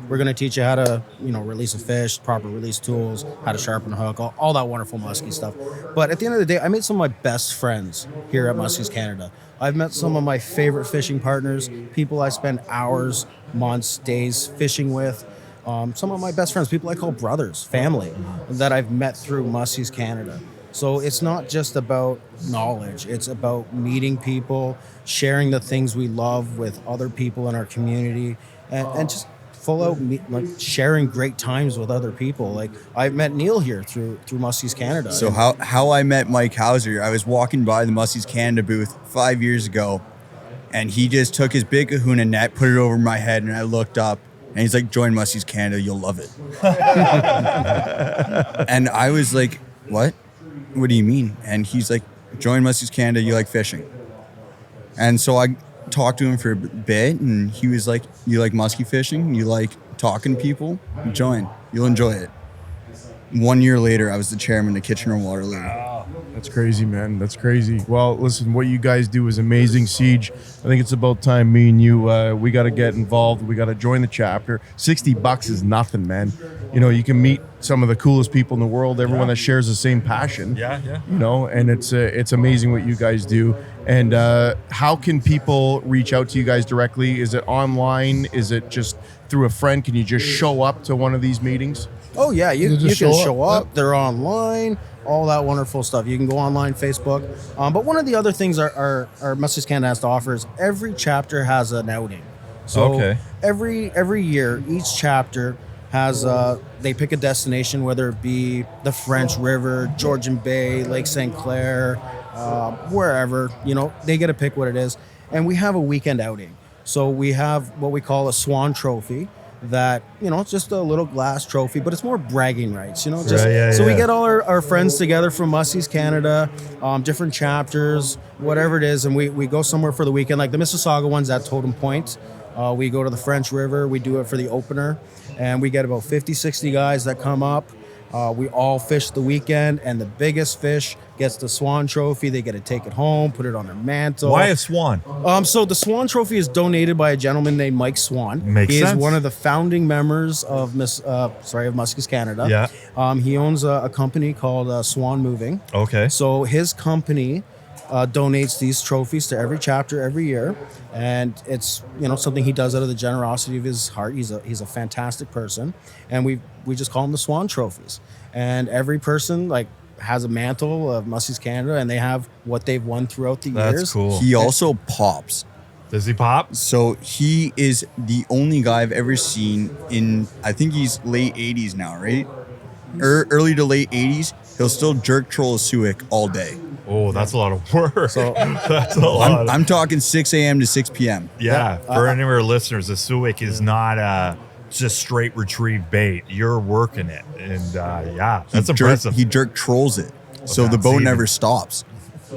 going to teach you how to, release a fish, proper release tools, how to sharpen a hook, all that wonderful muskie stuff. But at the end of the day, I made some of my best friends here at Muskies Canada. I've met some of my favorite fishing partners, people I spend hours, months, days fishing with. Some of my best friends, people I call brothers, family, that I've met through Muskies Canada. So it's not just about knowledge. It's about meeting people, sharing the things we love with other people in our community, and just full out sharing great times with other people. Like, I met Neil here through Muskies Canada. So how I met Mike Hauser, I was walking by the Muskies Canada booth 5 years ago, and he just took his big kahuna net, put it over my head, and I looked up, and he's like, "Join Muskies Canada, you'll love it." And I was like, "What? What do you mean?" And he's like, "Join Muskies Canada, you like fishing." And so I talked to him for a bit, and he was like, "You like muskie fishing? You like talking to people? Join. You'll enjoy it." 1 year later, I was the chairman of Kitchener-Waterloo. That's crazy, man. That's crazy. Well, listen, what you guys do is amazing, Siege. I think it's about time me and you, we got to get involved. We got to join the chapter. $60 is nothing, man. You know, you can meet some of the coolest people in the world, everyone that shares the same passion. Yeah. You know, and it's amazing what you guys do. And how can people reach out to you guys directly? Is it online? Is it just through a friend? Can you just show up to one of these meetings? Oh, yeah, you can just show up. Yep. They're online, all that wonderful stuff. You can go online, Facebook. But one of the other things our Muskies Canada has to offer is every chapter has an outing. So Okay. every year, each chapter has they pick a destination, whether it be the French River, Georgian Bay, Lake St. Clair, wherever, you know, they get to pick what it is. And we have a weekend outing. So we have what we call a Swan Trophy that, you know, it's just a little glass trophy, but it's more bragging rights, you know. Just, we get all our friends together from Muskies Canada, different chapters, whatever it is, and we go somewhere for the weekend. Like the Mississauga one's at Totem Point. We go to the French River. We do it for the opener, and we get about 50, 60 guys that come up. We all fish the weekend, and the biggest fish gets the Swan Trophy. They get to take it home, put it on their mantle. Why a swan? So the Swan Trophy is donated by a gentleman named Mike Swan. Makes he sense. is one of the founding members of Muskies Canada. Yeah. He owns a company called Swan Moving. Okay. So his company donates these trophies to every chapter every year, and it's, you know, something he does out of the generosity of his heart. He's a fantastic person, and we just call them the Swan Trophies. And every person has a mantle of Muskies Canada, and they have what they've won throughout the years. That's cool. He also pops. Does he pop? So he is the only guy I've ever seen in, I think he's late 80s now, right? Early to late 80s. He'll still jerk troll a suic all day. Oh, that's a lot of work. So, that's a lot. I'm talking 6 a.m. to 6 p.m. Yeah. For any of our listeners, a suic is not just straight retrieve bait. You're working it. And that's impressive. He jerk trolls it. So the that's boat even- never stops.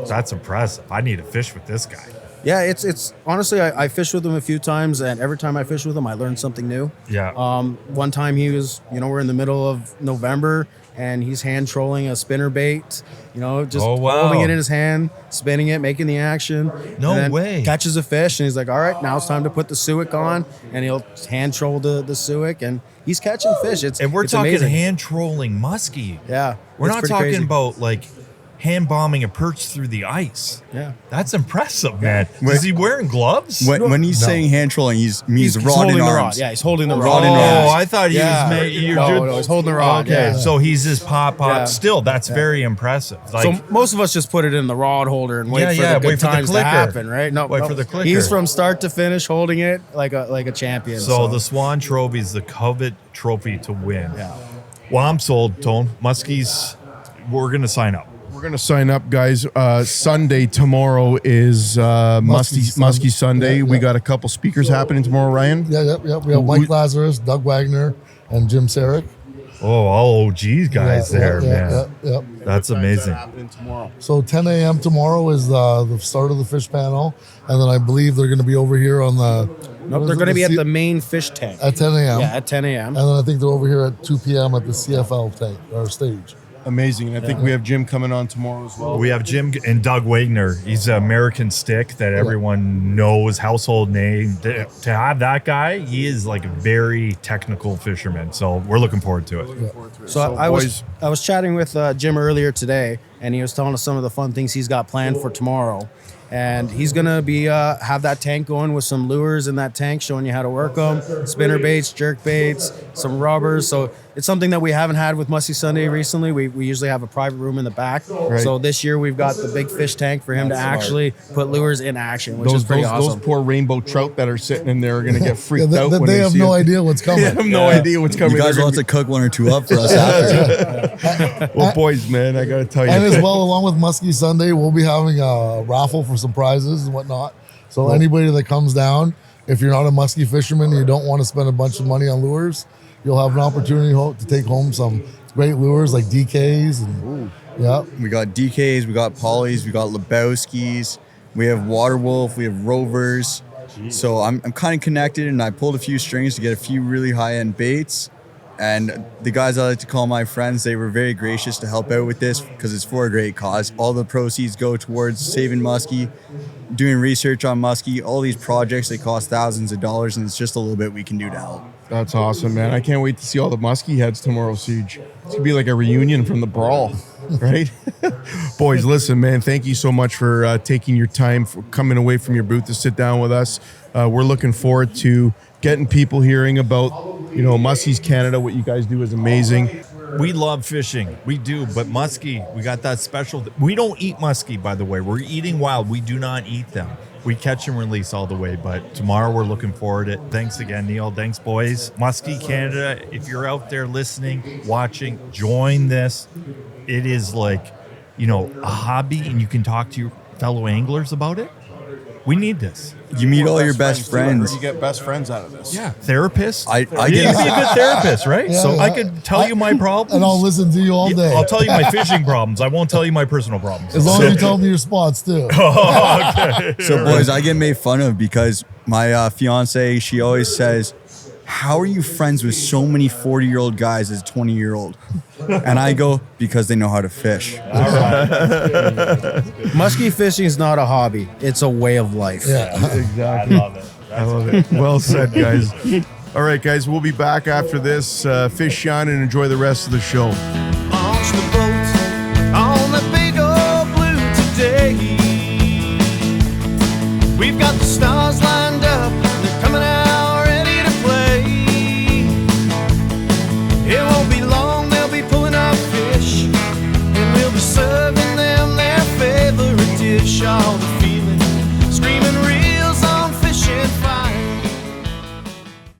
That's impressive. I need to fish with this guy. Yeah, it's honestly, I fished with him a few times, and every time I fish with him, I learned something new. Yeah. One time he was, you know, we're in the middle of November, and he's hand trolling a spinner bait, you know, just holding it in his hand, spinning it, making the action. No and then way. Catches a fish, and he's like, all right, now it's time to put the suic on, and he'll hand troll the suic, and he's catching fish. And we're it's talking amazing. hand trolling muskie. Yeah. We're it's not pretty talking crazy. about hand bombing a perch through the ice. Yeah. That's impressive, man. Wait. Is he wearing gloves? When he's saying hand trolling, he means He's rod holding in the arms. rod. Yeah, he's holding the Rod rod. in arms. Oh, I thought he Yeah. was No, he's holding the rod. Okay, Yeah. so he's just pop. Yeah. Still, that's very impressive. So most of us just put it in the rod holder and wait for the good wait for the times to clicker. happen, right? No, Wait no. for the clicker. He's from start to finish holding it like a champion. So the Swan Trophy is the covet trophy to win. Yeah. Well, I'm sold, Tone. Muskies, we're going to sign up. We're going to sign up, guys. Sunday, tomorrow is Muskie Sunday. Yeah, We yeah. got a couple speakers happening tomorrow, Ryan. Yeah. We have Mike Lazarus, Doug Wagner, and Jim Sarek. Oh, all OGs guys there, man. Yeah. That's amazing. Happening tomorrow. So 10 a.m. tomorrow is the start of the fish panel, and then I believe they're going to be over here on the. Nope, they're going to be at the main fish tank. At 10 a.m. Yeah, at 10 a.m. And then I think they're over here at 2 p.m. at the CFL tank or stage. Amazing. And I think we have Jim coming on tomorrow as well. We have Jim and Doug Wagner. He's an American stick that everyone knows, household name. To have that guy, he is like a very technical fisherman. So we're looking forward to it. So I was chatting with Jim earlier today, and he was telling us some of the fun things he's got planned for tomorrow. And he's gonna be have that tank going with some lures in that tank, showing you how to work them, spinner baits, jerk baits, some rubbers. So it's something that we haven't had with Muskie Sunday recently. We usually have a private room in the back. Right. So this year we've got the big fish tank for him to actually put lures in action, which is pretty awesome. Those poor rainbow trout that are sitting in there are going to get freaked out when they have see no it. idea what's coming. They have no idea what's coming. You guys They're will have to cook one or two up for us after. Well, boys, man, I got to tell you. And as well, along with Muskie Sunday, we'll be having a raffle for some prizes and whatnot. So anybody that comes down, if you're not a muskie fisherman and you don't want to spend a bunch of money on lures, you'll have an opportunity to take home some great lures like DKs and We got DKs, we got Polys, we got Lebowskis, we have Water Wolf, we have Rovers. So I'm kind of connected, and I pulled a few strings to get a few really high-end baits. And the guys I like to call my friends, they were very gracious to help out with this because it's for a great cause. All the proceeds go towards saving muskie, doing research on muskie. All these projects, they cost thousands of dollars, and it's just a little bit we can do to help. That's awesome, man. I can't wait to see all the muskie heads tomorrow, Siege. It's going to be like a reunion from the brawl, right? Boys, listen, man, thank you so much for taking your time, for coming away from your booth to sit down with us. We're looking forward to getting people hearing about, Muskies Canada. What you guys do is amazing. We love fishing. We do. But muskie, we got that special. We don't eat muskie, by the way. We're eating wild. We do not eat them. We catch and release all the way. But tomorrow we're looking forward to it. Thanks again, Neil. Thanks, boys. Muskie Canada, if you're out there listening, watching, join this. It is like, a hobby, and you can talk to your fellow anglers about it. We need this. You meet all your best friends. You get best friends out of this. Yeah, therapists. I You can be a good therapist, right? Yeah, So yeah. I could tell you my problems. And I'll listen to you all day. I'll tell you my fishing problems. I won't tell you my personal problems. As long as you tell me your spots too. So, boys, I get made fun of because my fiance, she always says, "How are you friends with so many 40-year-old guys as a 20-year-old?" And I go, because they know how to fish. Muskie fishing is not a hobby; it's a way of life. Yeah. Exactly. I love it. Well said, guys. All right, guys, we'll be back after this. Fish on and enjoy the rest of the show.